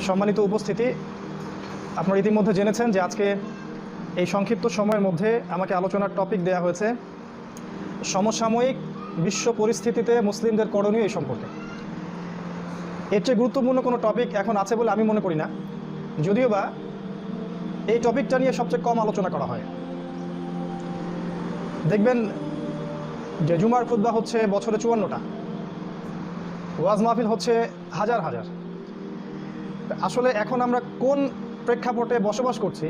সম্মানিত উপস্থিতি, আপনারা ইতিমধ্যে জেনেছেন যে আজকে এই সংক্ষিপ্ত সময়ের মধ্যে আমাকে আলোচনার টপিক দেয়া হয়েছে সমসাময়িক বিশ্ব পরিস্থিতিতে মুসলিমদের করণীয় এই সম্পর্কে। এর চেয়ে গুরুত্বপূর্ণ কোনো টপিক এখন আছে বলে আমি মনে করি না, যদিও বা এই টপিকটা নিয়ে সবচেয়ে কম আলোচনা করা হয়। দেখবেন যে জুমার খুতবা হচ্ছে বছরে 54টা, ওয়াজ মাহফিল হচ্ছে হাজার হাজার। আসলে এখন আমরা কোন প্রেক্ষাপটে বসবাস করছি,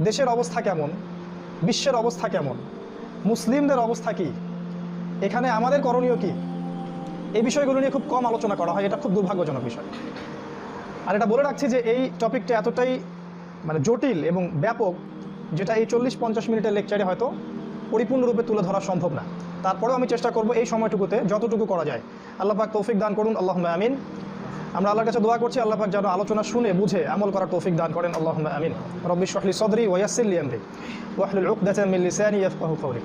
দেশের অবস্থা কেমন, বিশ্বের অবস্থা কেমন, মুসলিমদের অবস্থা কি, এখানে আমাদের করণীয় কি, এই বিষয়গুলো নিয়ে খুব কম আলোচনা করা হয়। এটা খুব দুর্ভাগ্যজনক বিষয়। আর এটা বলে রাখছি যে এই টপিকটা এতটাই জটিল এবং ব্যাপক, যেটা এই 40-50 মিনিটের লেকচারে হয়তো পরিপূর্ণরূপে তুলে ধরা সম্ভব না। তারপরেও আমি চেষ্টা করব এই সময়টুকুতে যতটুকু করা যায়। আল্লাহ পাক তৌফিক দান করুন, আল্লাহুম্মা আমিন। আমরা আল্লাহর কাছে দোয়া করছি আল্লাহ পাক যেন আলোচনা শুনে বুঝে আমল করার তৌফিক দান করেন, আল্লাহুম্মা আমিন। রব্বি ইশরাহ লি সাদরি ওয়া ইয়াসসির লি আমরি ওয়াহলুল উকদাতাম মিন লিসানি ইয়াফকাহু কওলি।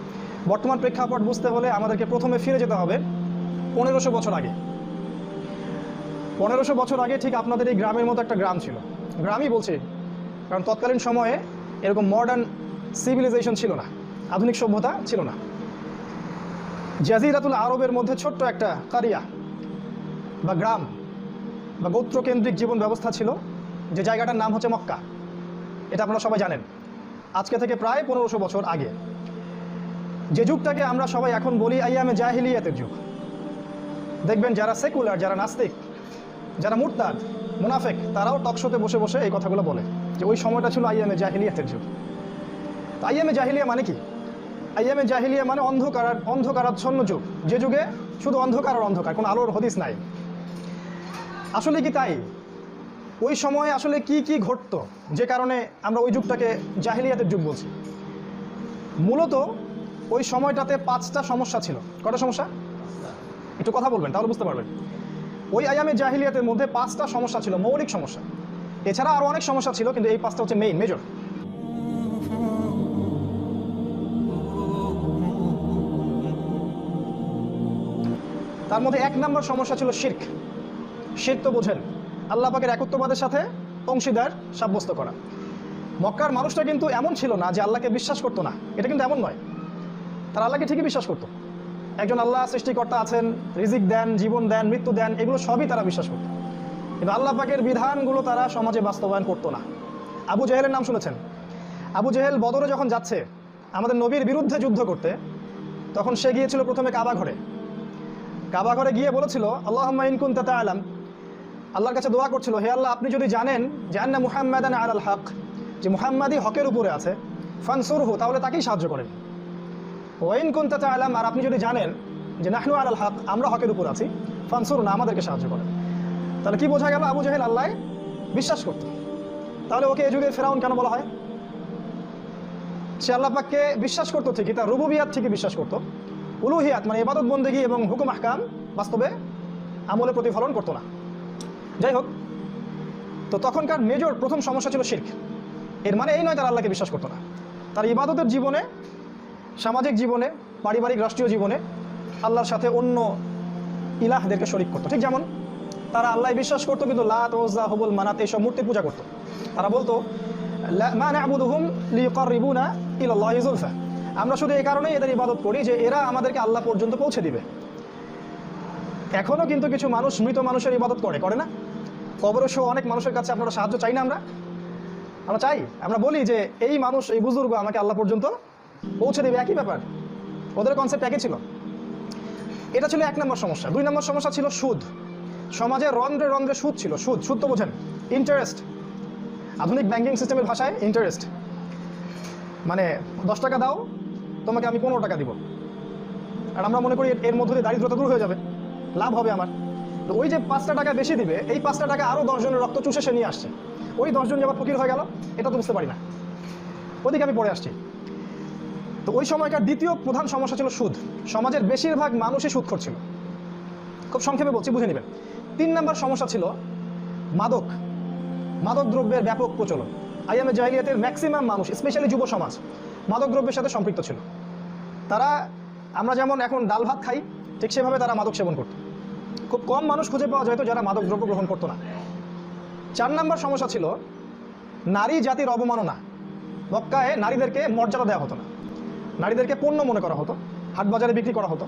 বর্তমান প্রেক্ষাপট বুঝতে হলে আমাদেরকে প্রথমে ফিরে যেতে হবে 1500 বছর আগে। 1500 বছর আগে ঠিক আপনাদের এই গ্রামের মতো একটা গ্রাম ছিল। গ্রামই বলছি কারণ তৎকালীন সময়ে এরকম মডার্ন সিভিলাইজেশন ছিল না, আধুনিক সভ্যতা ছিল না। জাজিরাতুল আরবের মধ্যে ছোট্ট একটা কারিয়া বা গ্রাম বা গোত্রকেন্দ্রিক জীবন ব্যবস্থা ছিল, যে জায়গাটার নাম হচ্ছে মক্কা। এটা আপনারা সবাই জানেন। আজকে থেকে প্রায় 1500 বছর আগে, যে যুগটাকে আমরা সবাই এখন বলি আইয়ামে জাহিলিয়াতের যুগ। দেখবেন যারা সেকুলার, যারা নাস্তিক, যারা মুরতাদ, মুনাফেক, তারাও টকশোতে বসে বসে এই কথাগুলো বলে যে ওই সময়টা ছিল আইয়ামে জাহিলিয়াতের যুগ। তো আইয়ামে জাহিলিয়া মানে কি? আইয়ামে জাহিলিয়া মানে অন্ধকারাচ্ছন্ন যুগ, যে যুগে শুধু অন্ধকার আর অন্ধকার, কোনো আলোর হদিস নাই। আসলে কি তাই? ওই সময়ে আসলে কি কি ঘটতো যে কারণে আমরা ওই যুগটাকে জাহিলিয়াতের যুগ বলছি? মূলত ওই সময়টাতে 5টা সমস্যা ছিল। কটা সমস্যা? একটু কথা বলবেন তাহলে বুঝতে পারবেন। ওই আইয়ামে জাহিলিয়াতের মধ্যে 5টা সমস্যা ছিল, মৌলিক সমস্যা। এছাড়া আরও অনেক সমস্যা ছিল, কিন্তু এই 5টা হচ্ছে মেজর। তার মধ্যে 1 নম্বর সমস্যা ছিল শিরক। শিরক তো বোঝেন, আল্লাহ পাকের একত্ববাদের সাথে অংশীদার সাব্যস্ত করা। মক্কার মানুষটা কিন্তু এমন ছিল না যে আল্লাহকে বিশ্বাস করতো না, এটা কিন্তু এমন নয়। তারা আল্লাহকে ঠিকই বিশ্বাস করতো। একজন আল্লাহ সৃষ্টিকর্তা আছেন, রিজিক দেন, জীবন দেন, মৃত্যু দেন, এগুলো সবই তারা বিশ্বাস করতো। কিন্তু আল্লাহ পাকের বিধানগুলো তারা সমাজে বাস্তবায়ন করতো না। আবু জেহেলের নাম শুনেছেন? আবু জেহেল বদরে যখন যাচ্ছে আমাদের নবীর বিরুদ্ধে যুদ্ধ করতে, তখন সে গিয়েছিল প্রথমে কাবা ঘরে। কাবা ঘরে গিয়ে বলেছিল আল্লাহুম্মা ইন কুনতা তা'লাম, আল্লাহর কাছে দোয়া করছিল, হে আল্লাহ আপনি যদি জানেন যে আন্না মুহাম্মাদান আলাল হক, যে মুহাম্মাদই হকের উপরে আছে, ফানসুরহু, তাহলে তাকেই সাহায্য করেন। ওয়া ইন কুনতা তা'লাম, আর আপনি যদি জানেন যে নাহনু আলাল হক, আমরা হকের উপর আছি, ফানসুরনা, আমাদেরকে সাহায্য করেন। তাহলে কি বোঝা গেল? আবু জেহেল আল্লাহ বিশ্বাস করত। তাহলে ওকে এই যুগে ফেরাউন কেন বলা হয়? সে আল্লাহ পাককে বিশ্বাস করতো ঠিকই, তার রুবুবিয়াত ঠিকই বিশ্বাস করতো, উলুহিয়াত মানে ইবাদত বন্দেগী এবং হুকুম আহকাম বাস্তবে আমলে প্রতিফলন করতো না। যাই হোক, তো তখনকার মেজর প্রথম সমস্যা ছিল শিরক। এর মানে এই নয় তারা আল্লাহকে বিশ্বাস করতো না। তার ইবাদতের জীবনে, সামাজিক জীবনে, পারিবারিক রাষ্ট্রীয় জীবনে আল্লাহর সাথে অন্য ইলাহদেরকে শরীক করতো। ঠিক যেমন তারা আল্লাহ বিশ্বাস করতো, কিন্তু লাত, উজ্জা, হুবল, মানাত এইসব মূর্তি পূজা করতো। তারা বলতো মা না'বুদুহুম লিইকাররিবুনা ইলাল্লাহি যুলফা, আমরা শুধু এই কারণেই এদের ইবাদত করি যে এরা আমাদেরকে আল্লাহ পর্যন্ত পৌঁছে দিবে। এখনও কিন্তু কিছু মানুষ মৃত মানুষের ইবাদত করে না? কবরসহ অনেক মানুষের কাছে আপনারা সাহায্য চাই না? আমরা চাই, আমরা বলি যে এই মানুষ, এই বুজুর্গ আমাকে আল্লাহ পর্যন্ত পৌঁছে দেবে। একই ব্যাপার, ওদের কনসেপ্ট একই ছিল। এটা ছিল 1 নম্বর সমস্যা। 2 নম্বর সমস্যা ছিল সুদ। সমাজে রন্ধ্রে রন্ধ্রে সুদ ছিল। সুদ তো বোঝেন, ইন্টারেস্ট। আধুনিক ব্যাংকিং সিস্টেমের ভাষায় ইন্টারেস্ট মানে 10 টাকা দাও, তোমাকে আমি 15 টাকা দিব। আর আমরা মনে করি এর মধ্যে দিয়ে দারিদ্রতা দূর হয়ে যাবে, লাভ হবে আমার। তো ওই যে 5টা টাকা বেশি দিবে, এই 5টা টাকা আরও 10 জনের রক্ত চুষে সে নিয়ে আসছে। ওই 10 জন যাবার ফকির হয়ে গেল, এটা তো বুঝতে পারি না। ওদিকে আমি পড়ে আসছি। তো ওই সময়কার দ্বিতীয় প্রধান সমস্যা ছিল সুদ। সমাজের বেশিরভাগ মানুষই সুদখোর ছিল। খুব সংক্ষেপে বলছি, বুঝে নেবেন। 3 নম্বর সমস্যা ছিল মাদক দ্রব্যের ব্যাপক প্রচলন। আইয়ামে জাহিলিয়াতের ম্যাক্সিমাম মানুষ, স্পেশালি যুব সমাজ, মাদক দ্রব্যের সাথে সম্পৃক্ত ছিল। তারা, আমরা যেমন এখন ডাল ভাত খাই, ঠিক সেভাবে তারা মাদক সেবন করত। খুব কম মানুষ খুঁজে পাওয়া যেত যারা মাদক দ্রব্য গ্রহণ করতো না। 4 নম্বর সমস্যা ছিল নারী জাতির অবমাননা। মক্কায় নারীদেরকে মর্যাদা দেওয়া হতো না, নারীদেরকে পণ্য মনে করা হতো, হাট বাজারে বিক্রি করা হতো,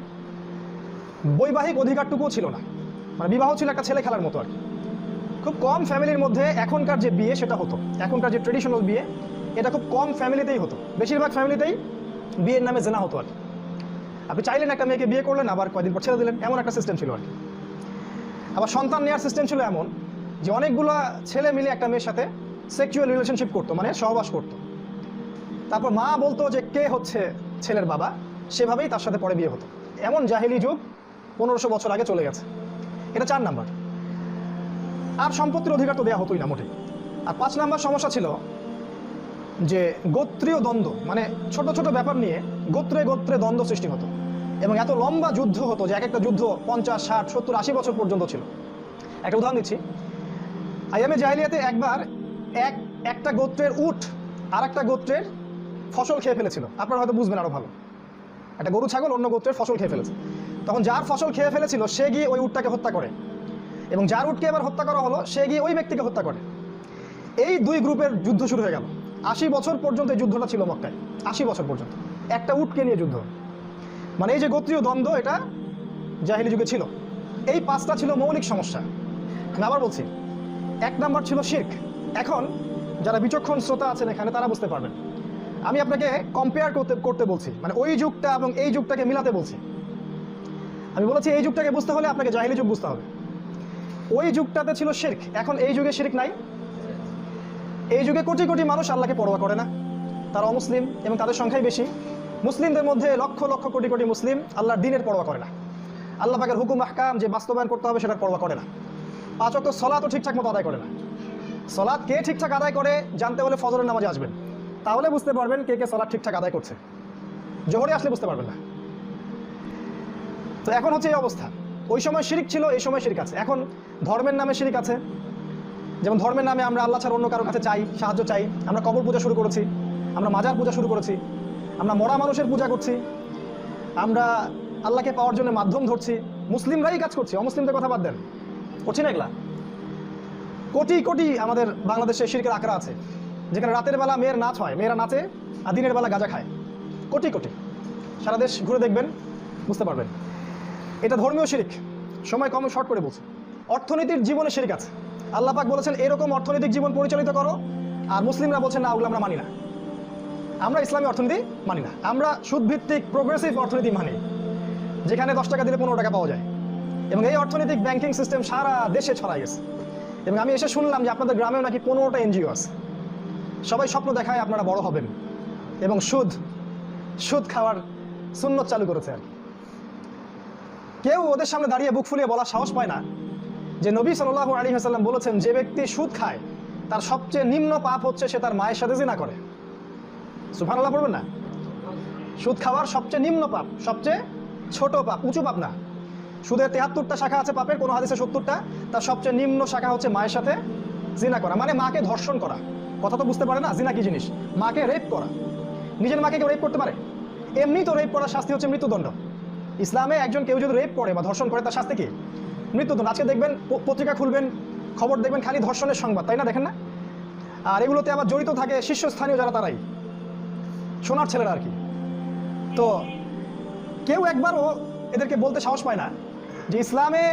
বৈবাহিক অধিকারটুকুও ছিল না, মানে বিবাহ ছিল একটা ছেলে খেলার মতো আর কি। খুব কম ফ্যামিলির মধ্যে এখনকার যে বিয়ে সেটা হতো, এখনকার যে ট্রেডিশনাল বিয়ে এটা খুব কম ফ্যামিলিতেই হতো, বেশিরভাগ ফ্যামিলিতেই বিয়ের নামে জেনা হতো আর কি। আপনি চাইলেন একটা মেয়েকে বিয়ে করলেন, আবার কয়েকদিন পর ছেড়ে দিলেন, এমন একটা সিস্টেম ছিল আর কি। আবার সন্তান নেওয়ার সিস্টেম ছিল এমন যে অনেকগুলো ছেলে মিলে একটা মেয়ের সাথে সেক্সুয়াল রিলেশনশিপ করতো, মানে সহবাস করতো। তারপর মা বলতো যে কে হচ্ছে ছেলের বাবা, সেভাবেই তার সাথে পরে বিয়ে হতো। এমন জাহিলি যুগ 1500 বছর আগে চলে গেছে। এটা 4 নাম্বার। আর সম্পত্তির অধিকার তো দেওয়া হতোই না মোটেই। আর 5 নাম্বার সমস্যা ছিল যে গোত্রীয় দ্বন্দ্ব, মানে ছোট ছোট ব্যাপার নিয়ে গোত্রে গোত্রে দ্বন্দ্ব সৃষ্টি হতো এবং এত লম্বা যুদ্ধ হতো যে এক একটা যুদ্ধ 50, 60, 70, 80 বছর পর্যন্ত ছিল। একটা উদাহরণ দিচ্ছি, আইয়ামে জাহিলিয়াতে একবার একটা গোত্রের উট আর একটা গোত্রের ফসল খেয়ে ফেলেছিল। আপনারা হয়তো বুঝবেন আরো ভালো। একটা গরু ছাগল অন্য গোত্রের ফসল খেয়ে ফেলেছে, তখন যার ফসল খেয়ে ফেলেছিল সে গিয়ে ওই উটটাকে হত্যা করে, এবং যার উটকে এবার হত্যা করা হলো সে গিয়ে ওই ব্যক্তিকে হত্যা করে। এই 2 গ্রুপের যুদ্ধ শুরু হয়ে গেল। 80 বছর পর্যন্ত এই যুদ্ধটা ছিল মক্কায়, 80 বছর পর্যন্ত একটা উটকে নিয়ে যুদ্ধ। মানে এই যে গোত্রীয় দ্বন্দ্ব, এটা জাহিলি যুগে ছিল। এই 5টা ছিল মৌলিক সমস্যা। আমি আবার বলছি, 1 নাম্বার ছিল শিরক। এখন যারা বিচক্ষণ শ্রোতা আছেন এখানে তারা বুঝতে পারবেন। আমি আপনাকে কম্পেয়ার করতে বলছি, মানে ওই যুগটা এবং এই যুগটাকে মিলাতে বলছি। আমি বলেছি এই যুগটাকে বুঝতে হলে আপনাকে জাহিলি যুগ বুঝতে হবে। ওই যুগটাতে ছিল শিরক, এখন এই যুগে শিরক নাই। এই যুগে কোটি কোটি মানুষ আল্লাহকে পরোয়া করে না, তারা অমুসলিম এবং তাদের সংখ্যাই বেশি। মুসলিমদের মধ্যে লক্ষ লক্ষ কোটি কোটি মুসলিম আল্লাহর দ্বীনের পরোয়া করে না, আল্লাহ পাকের হুকুম আহকাম যে বাস্তবায়ন করতে হবে সেটার পরোয়া করে না। 5 ওয়াক্ত সলাতও ঠিকঠাক মতো আদায় করে না। সলাত কে ঠিকঠাক আদায় করে জানতে হলে ফজরের নামাজে আসবেন, তাহলে বুঝতে পারবেন কে কে সলাত ঠিকঠাক আদায় করছে। জোহরে আসলে বুঝতে পারবেন না। তো এখন হচ্ছে এই অবস্থা। ওই সময় শিরক ছিল, এই সময় শিরক আছে। এখন ধর্মের নামে শিরক আছে। যেমন ধর্মের নামে আমরা আল্লাহ ছাড়া অন্য কারোর কাছে চাই, সাহায্য চাই। আমরা কবর পূজা শুরু করেছি, আমরা মাজার পূজা শুরু করেছি, আমরা মরা মানুষের পূজা করছি, আমরা আল্লাহকে পাওয়ার জন্য মাধ্যম ধরছি। মুসলিমরাই কাজ করছি, অমুসলিমদের কথা বাদ দেন, করছি না এগুলা? কোটি কোটি আমাদের বাংলাদেশে শিরকের আখড়া আছে, যেখানে রাতের বেলা মেয়ের নাচ হয়, মেয়েরা নাচে, আর দিনের বেলা গাঁজা খায়। কোটি কোটি, সারা দেশ ঘুরে দেখবেন, বুঝতে পারবেন। এটা ধর্মীয় শিরক। সময় কম, শর্ট করে বলছি। অর্থনীতির জীবনে শিরক আছে। আল্লাহ পাক বলেছেন এরকম অর্থনৈতিক জীবন পরিচালিত করো, আর মুসলিমরা বলছেন না, ওগুলো আমরা মানি না। আমরা ইসলামী অর্থনীতি মানি না, আমরা সুদভিত্তিক প্রোগ্রেসিভ অর্থনীতি মানি, যেখানে 10 টাকা দিলে 15 টাকা পাওয়া যায়। এবং এই অর্থনৈতিক ব্যাংকিং সিস্টেম সারা দেশে ছড়াই গেছে। এবং আমি এসে শুনলাম যে আপনাদের গ্রামেও নাকি 15টা এনজিও আছে। সবাই স্বপ্ন দেখায় আপনারা বড় হবেন এবং সুদ খাওয়ার সুন্নত চালু করেছে আর কি। কেউ ওদের সামনে দাঁড়িয়ে বুক ফুলিয়ে বলার সাহস পায় না যে নবী সাল্লাল্লাহু আলাইহি ওয়াসাল্লাম বলেছেন যে ব্যক্তি সুদ খায় তার সবচেয়ে নিম্ন পাপ হচ্ছে সে তার মায়ের সাথে জিনা করে। সুবহানাল্লাহ পড়বেন না? সুদ খাওয়ার সবচেয়ে নিম্ন পাপ, সবচেয়ে ছোট পাপ, উঁচু পাপ না। সুদের 73টা শাখা আছে পাপের, কোনো হাদিসে 70টা, তার সবচেয়ে নিম্ন শাখা হচ্ছে মায়ের সাথে জিনা করা, মানে মাকে ধর্ষণ করা। কথা তো বুঝতে পারে না জিনা কি জিনিস। মাকে রেপ করা। নিজের মাকে কেউ রেপ করতে পারে? এমনি তো রেপ করার শাস্তি হচ্ছে মৃত্যুদণ্ড। ইসলামে একজন কেউ যদি রেপ করে বা ধর্ষণ করে তার শাস্তি কি? মৃত্যুদণ্ড। আজকে দেখবেন পত্রিকা খুলবেন, খবর দেখবেন খালি ধর্ষণের সংবাদ, তাই না? দেখেন না? আর এগুলোতে আবার জড়িত থাকে শীর্ষস্থানীয় যারা, তারাই সোনার ছেলেরা আর কি। তো কেউ একবারও এদেরকে বলতে সাহস পায় না যে ইসলামে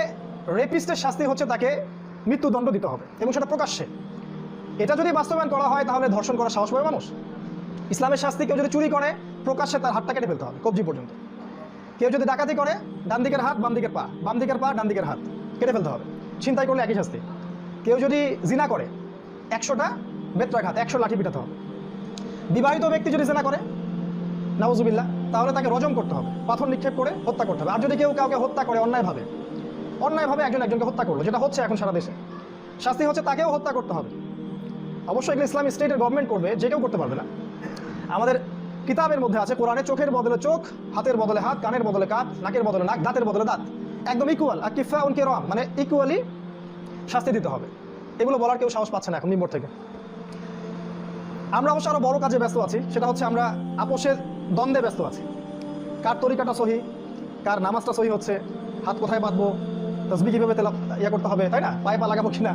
রেপিস্টের শাস্তি হচ্ছে তাকে মৃত্যুদণ্ড দিতে হবে, এবং সেটা প্রকাশ্যে। এটা যদি বাস্তবায়ন করা হয় তাহলে ধর্ষণ করার সাহস পাবে মানুষ? ইসলামের শাস্তি, কেউ যদি চুরি করে প্রকাশ্যে তার হাতটা কেটে ফেলতে হবে কবজি পর্যন্ত। কেউ যদি ডাকাতি করে ডান দিকের হাত বাম দিকের পা, বাম দিকের পা ডান দিকের হাত কেটে ফেলতে হবে। ছিনতাই করলে একই শাস্তি। কেউ যদি জিনা করে 100টা বেত্রাঘাত, 100 লাঠি পিটাতে হবে। বিবাহিত ব্যক্তি যদি জিনা করে নাউজুবিল্লাহ, তাহলে তাকে রজম করতে হবে, পাথর নিক্ষেপ করে হত্যা করতে হবে। আর যদি কেউ কাউকে হত্যা করে অন্যায়ভাবে একজনকে হত্যা করলো, যেটা হচ্ছে এখন সারা দেশে, শাস্তি হচ্ছে তাকেও হত্যা করতে হবে। অবশ্যই এগুলো ইসলামী স্টেটের গভর্নমেন্ট করবে, যে কেউ করতে পারবে না। আমাদের কিতাবের মধ্যে আছে কোরআনে চোখের বদলে চোখ, হাতের বদলে হাত, কানের বদলে কান, নাকের বদলে নাক, দাঁতের বদলে দাঁত, একদম ইকুয়াল। আর কিফা উনকে রম, মানে ইকুয়ালি শাস্তি দিতে হবে। এগুলো বলার কেউ সাহস পাচ্ছে না এখন মিম্বর থেকে। আমরা অবশ্য আরো বড় কাজে ব্যস্ত আছি, সেটা হচ্ছে আমরা আপোষের দ্বন্দ্বে ব্যস্ত আছি। কার তরিকাটা সহি, কার নামাজটা সহি হচ্ছে, হাত কোথায় বাঁধবো, তসবিহ কিভাবে করতে হবে, তাই না? পায়ে পা লাগাবো কিনা,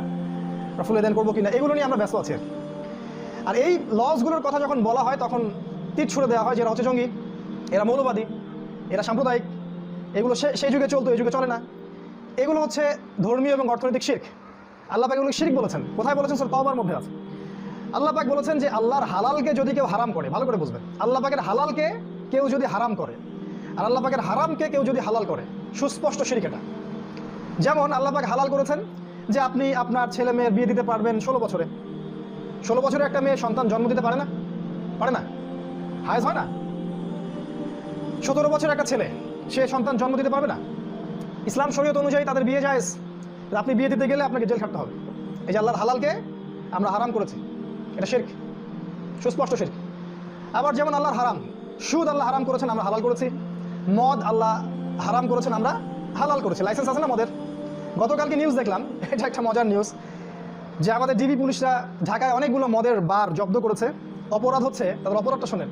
ফুলে দেন করবো কিনা, এগুলো নিয়ে আমরা ব্যস্ত আছি। আর এই লসগুলোর কথা যখন বলা হয় তখন তীর ছুড়ে দেওয়া হয় যে এরা হচ্ছে জঙ্গি, এরা মৌলবাদী, এরা সাম্প্রদায়িক, এগুলো সেই যুগে চলতো, এই যুগে চলে না। এগুলো হচ্ছে ধর্মীয় এবং অর্থনৈতিক শিরক। আল্লাহ পাক এগুলো শিরক বলেছেন। কোথায় বলেছেন? সূরা তাওবার মধ্যে আছে। আল্লাহ পাক বলেছেন যে আল্লাহর হালালকে যদি কেউ হারাম করে, ভালো করে বুঝবেন, আল্লাহ পাকের হালালকে কেউ যদি হারাম করে আর আল্লাহ পাকের হারামকে কেউ যদি হালাল করে, সুস্পষ্ট শিরক এটা। যেমন আল্লাহ পাক হালাল করেছেন যে আপনি আপনার ছেলে মেয়ের বিয়ে দিতে পারবেন 16 বছরে। 16 বছরে একটা মেয়ে সন্তান জন্ম দিতে পারে না? পারে না? হায়েজ হয় না? 17 বছর একটা ছেলে, সে সন্তান জন্ম দিতে পারবে না? ইসলাম শরীয়ত অনুযায়ী তাদের বিয়ে জায়েজ। আপনি বিয়ে দিতে গেলে আপনাকে জেল খাটতে হবে। এই যে আল্লাহর হালালকে আমরা হারাম করেছি, এটা শিরক, সুস্পষ্ট শিরক। আবার যেমন আল্লাহর হারাম, সুদ আল্লাহ হারাম করেছেন, আমরা হালাল করেছি। মদ আল্লাহ হারাম করেছেন, আমরা হালাল করেছি। লাইসেন্স আছে না মদের? গতকালকে নিউজ দেখলাম, এটা একটা মজার নিউজ, যে আমাদের ডিবি পুলিশরা ঢাকায় অনেকগুলো মদের বার জব্দ করেছে। অপরাধ হচ্ছে, তাদের অপরাধটা শোনেন,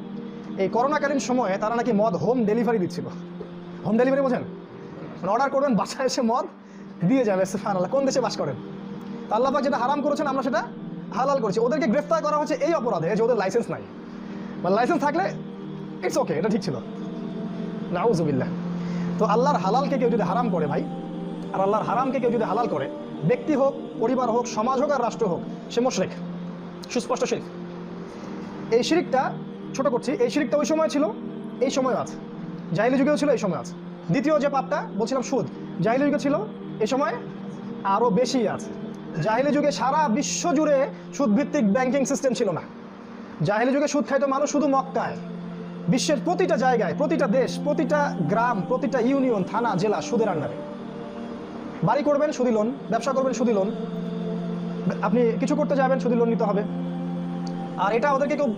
এই করোনাকালীন সময়ে তারা নাকি মদ হোম ডেলিভারি দিচ্ছিল। হোম ডেলিভারি বোঝেন? মানে অর্ডার করবেন, বাসায় এসে মদ দিয়ে যাবে। সুবহানাল্লাহ, কোন দেশে বাস করেন? তো আল্লাহ পাক যেটা হারাম করেছেন আমরা সেটা হালাল করেছি। ওদেরকে গ্রেফতার করা হচ্ছে এই অপরাধে যে ওদের লাইসেন্স নাই। মানে লাইসেন্স থাকলে ইটস ওকে, এটা ঠিক ছিল। নাউজুবিল্লাহ। তো আল্লাহর হালালকে কেউ যদি হারাম করে ভাই, আর আল্লাহর হারামকে কেউ যদি হালাল করে, ব্যক্তি হোক, পরিবার হোক, সমাজ হোক আর রাষ্ট্র হোক, সে মুশরিক, সুস্পষ্ট শিরক। এই শিরকটা ছোট করছি, এই শিরকটা ওই সময় ছিল, এই সময়ও আছে, জাহিলি যুগেও ছিল, এই সময় আছে। দ্বিতীয় যে পাপটা বলছিলাম সুদ, জাহিলি যুগে ছিল, এই সময় আরও বেশি আছে। জাহিলি যুগে সারা বিশ্ব জুড়ে সুদভিত্তিক ব্যাংকিং সিস্টেম ছিল না। জাহিলি যুগে সুদ খাইতো মানুষ শুধু মক্কায়। বিশ্বের প্রতিটা জায়গায়, প্রতিটা দেশ, প্রতিটা গ্রাম, প্রতিটা ইউনিয়ন, থানা, জেলা সুদের আন্ডারে। বাড়ি করবেন সুদি লোন, ব্যবসা করবেন সুদি লোন, আপনি কিছু করতে যাবেন সুদি লোন নিতে হবে। আর এটা ওদেরকে কেউ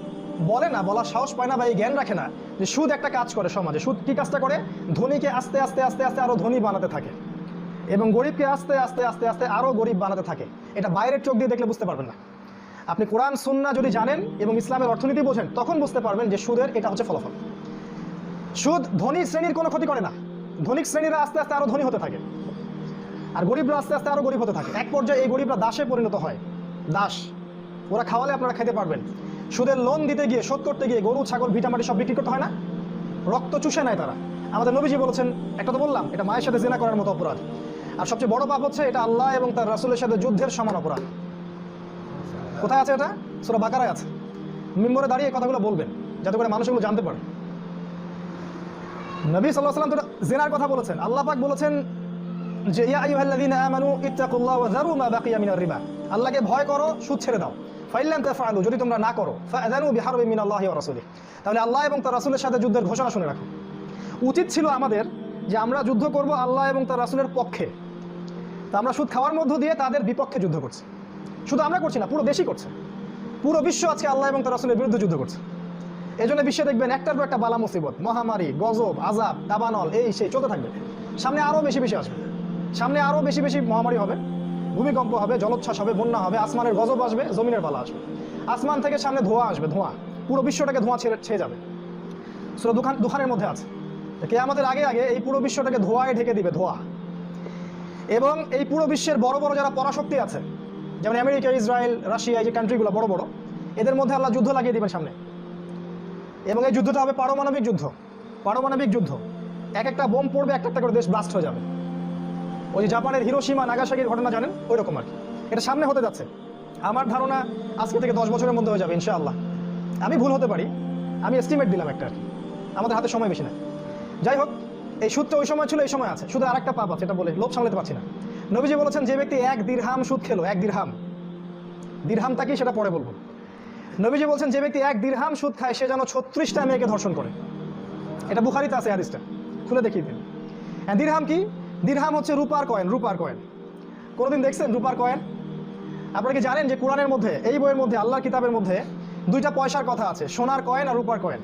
বলে না, বলার সাহস পায় না বা এই জ্ঞান রাখে না যে সুদ একটা কাজ করে সমাজে। সুদ কী কাজটা করে? ধনীকে আস্তে আস্তে আস্তে আস্তে আরও ধনী বানাতে থাকে এবং গরিবকে আস্তে আস্তে আস্তে আস্তে আরও গরিব বানাতে থাকে। এটা বাইরের চোখ দিয়ে দেখলে বুঝতে পারবেন না। আপনি কোরআন সুন্নাহ যদি জানেন এবং ইসলামের অর্থনীতি বোঝেন, তখন বুঝতে পারবেন যে সুদের এটা হচ্ছে ফলাফল। সুদ ধনী শ্রেণীর কোনো ক্ষতি করে না। ধনিক শ্রেণীরা আস্তে আস্তে আরও ধনী হতে থাকে আর গরিবরা আস্তে আস্তে আরও গরিব হতে থাকে। এক পর্যায়ে এই গরিবরা দাসে পরিণত হয়। দাস, ওরা খাওয়ালে আপনারা খেতে পারবেন। সুদের লোন দিতে গিয়ে, শোধ করতে গিয়ে গরু, ছাগল, ভিটামাটি সব বিক্রি করতে হয় না? রক্ত চুষে নেয় তারা। আমাদের নবীজি বলেছেন, একটা তো বললাম, এটা মায়ের সাথে জিনা করার মতো অপরাধ। আর সবচেয়ে বড় পাপ হচ্ছে এটা আল্লাহ এবং তার রাসূলের সাথে যুদ্ধের সমান অপরাধ। কোথায় আছে এটা? সূরা বাকারায় আছে। মিম্বরে দাঁড়িয়ে কথাগুলো বলবেন যাতে করে মানুষগুলো জানতে পারে। নবী সাল্লাল্লাহু আলাইহি ওয়াসাল্লাম তো জিনার কথা বলেছেন। আল্লাহ পাক বলেছেন যে ইয়া আইয়ুহাল্লাযীনা আমানু ইত্তাকুল্লাহ ওয়া যারু মা বাকিয়া মিনার রিবা। আল্লাহকে ভয় করো, সুদ ছেড়ে দাও। ফাইল্লাম তাফআলু, যদি তোমরা না করো, ফাআযানু বিহারবিন মিনাল্লাহি ওয়া রাসূলিহি, তাহলে আল্লাহ এবং তার রাসূলের সাথে যুদ্ধের ঘোষণা শুনে রাখো। উচিত ছিল আমাদের যে আমরা যুদ্ধ করব আল্লাহ এবং তার রাসূলের পক্ষে। তা আমরা সুদ খাওয়ার মধ্য দিয়ে তাদের বিপক্ষে যুদ্ধ করছি। শুধু আমরা করছি না, পুরো দেশই করছে। পুরো বিশ্ব আজকে আল্লাহ এবং তার রাসূলের বিরুদ্ধে যুদ্ধ করছে। এই জন্য বিশ্বে দেখবেন একটার পর একটা বালা মুসিবত, মহামারী, গজব, আযাব, দাবানল, এই সেই চলতে থাকবে। সামনে আরও বেশি বেশি আসবে। সামনে আরও বেশি বেশি মহামারী হবে, ভূমিকম্প হবে, জলোচ্ছ্বাস হবে, বন্যা হবে, আসমানের গজব আসবে, জমিনের বালা আসবে। আসমান থেকে সামনে ধোঁয়া আসবে, ধোঁয়া, পুরো বিশ্বটাকে ধোঁয়া ছেয়ে যাবে। সূরা দুখানের মধ্যে আছে কিয়ামতের আগে আগে এই পুরো বিশ্বটাকে ধোঁয়ায় ঢেকে দিবে, ধোঁয়া। এবং এই পুরো বিশ্বের বড় বড় যারা পরাশক্তি আছে, যেমন আমেরিকা, ইসরায়েল, রাশিয়া, এই যে কান্ট্রিগুলো বড় বড়, এদের মধ্যে আল্লাহ যুদ্ধ লাগিয়ে দিবেন সামনে। এবং এই যুদ্ধটা হবে পারমাণবিক যুদ্ধ। পারমাণবিক যুদ্ধ, এক একটা বোম পড়বে, একটা একটা করে দেশ ব্লাস্ট হয়ে যাবে। ওই যে জাপানের হিরোশিমা, নাগাসাকির ঘটনা জানেন, ওই রকম আর কি। এটা সামনে হতে যাচ্ছে। আমার ধারণা আজকে থেকে 10 বছরের মধ্যে হয়ে যাবে ইনশাআল্লাহ। আমি ভুল হতে পারি, আমি এস্টিমেট দিলাম একটা আর কি। আমাদের হাতে সময় বেশি না। যাই হোক, এই সুদটা ওই সময় ছিল, এই সময় আছে। শুধু আরেকটা পাপ আছে, এটা বলে লোভ সামলাতে পারছি না। নবীজি বলেছেন যে ব্যক্তি 1 দিরহাম সুদ খেলো, 1 দিরহাম, দিরহামটা কি সেটা পরে বলবো। নবীজি বলছেন যে ব্যক্তি 1 দিরহাম সুদ খায় সে যেন 36টা মেয়েকে ধর্ষণ করে। এটা বুখারীতে আছে হাদিসটা, খুলে দেখিয়ে দিন। হ্যাঁ, দিরহাম কি? দিরহাম হচ্ছে রূপার কয়েন। রূপার কয়েন কোনোদিন দেখছেন? রূপার কয়েন আপনারা কি জানেন যে কোরআনের মধ্যে, এই বইয়ের মধ্যে, আল্লাহর কিতাবের মধ্যে 2টা পয়সার কথা আছে, সোনার কয়েন আর রূপার কয়েন।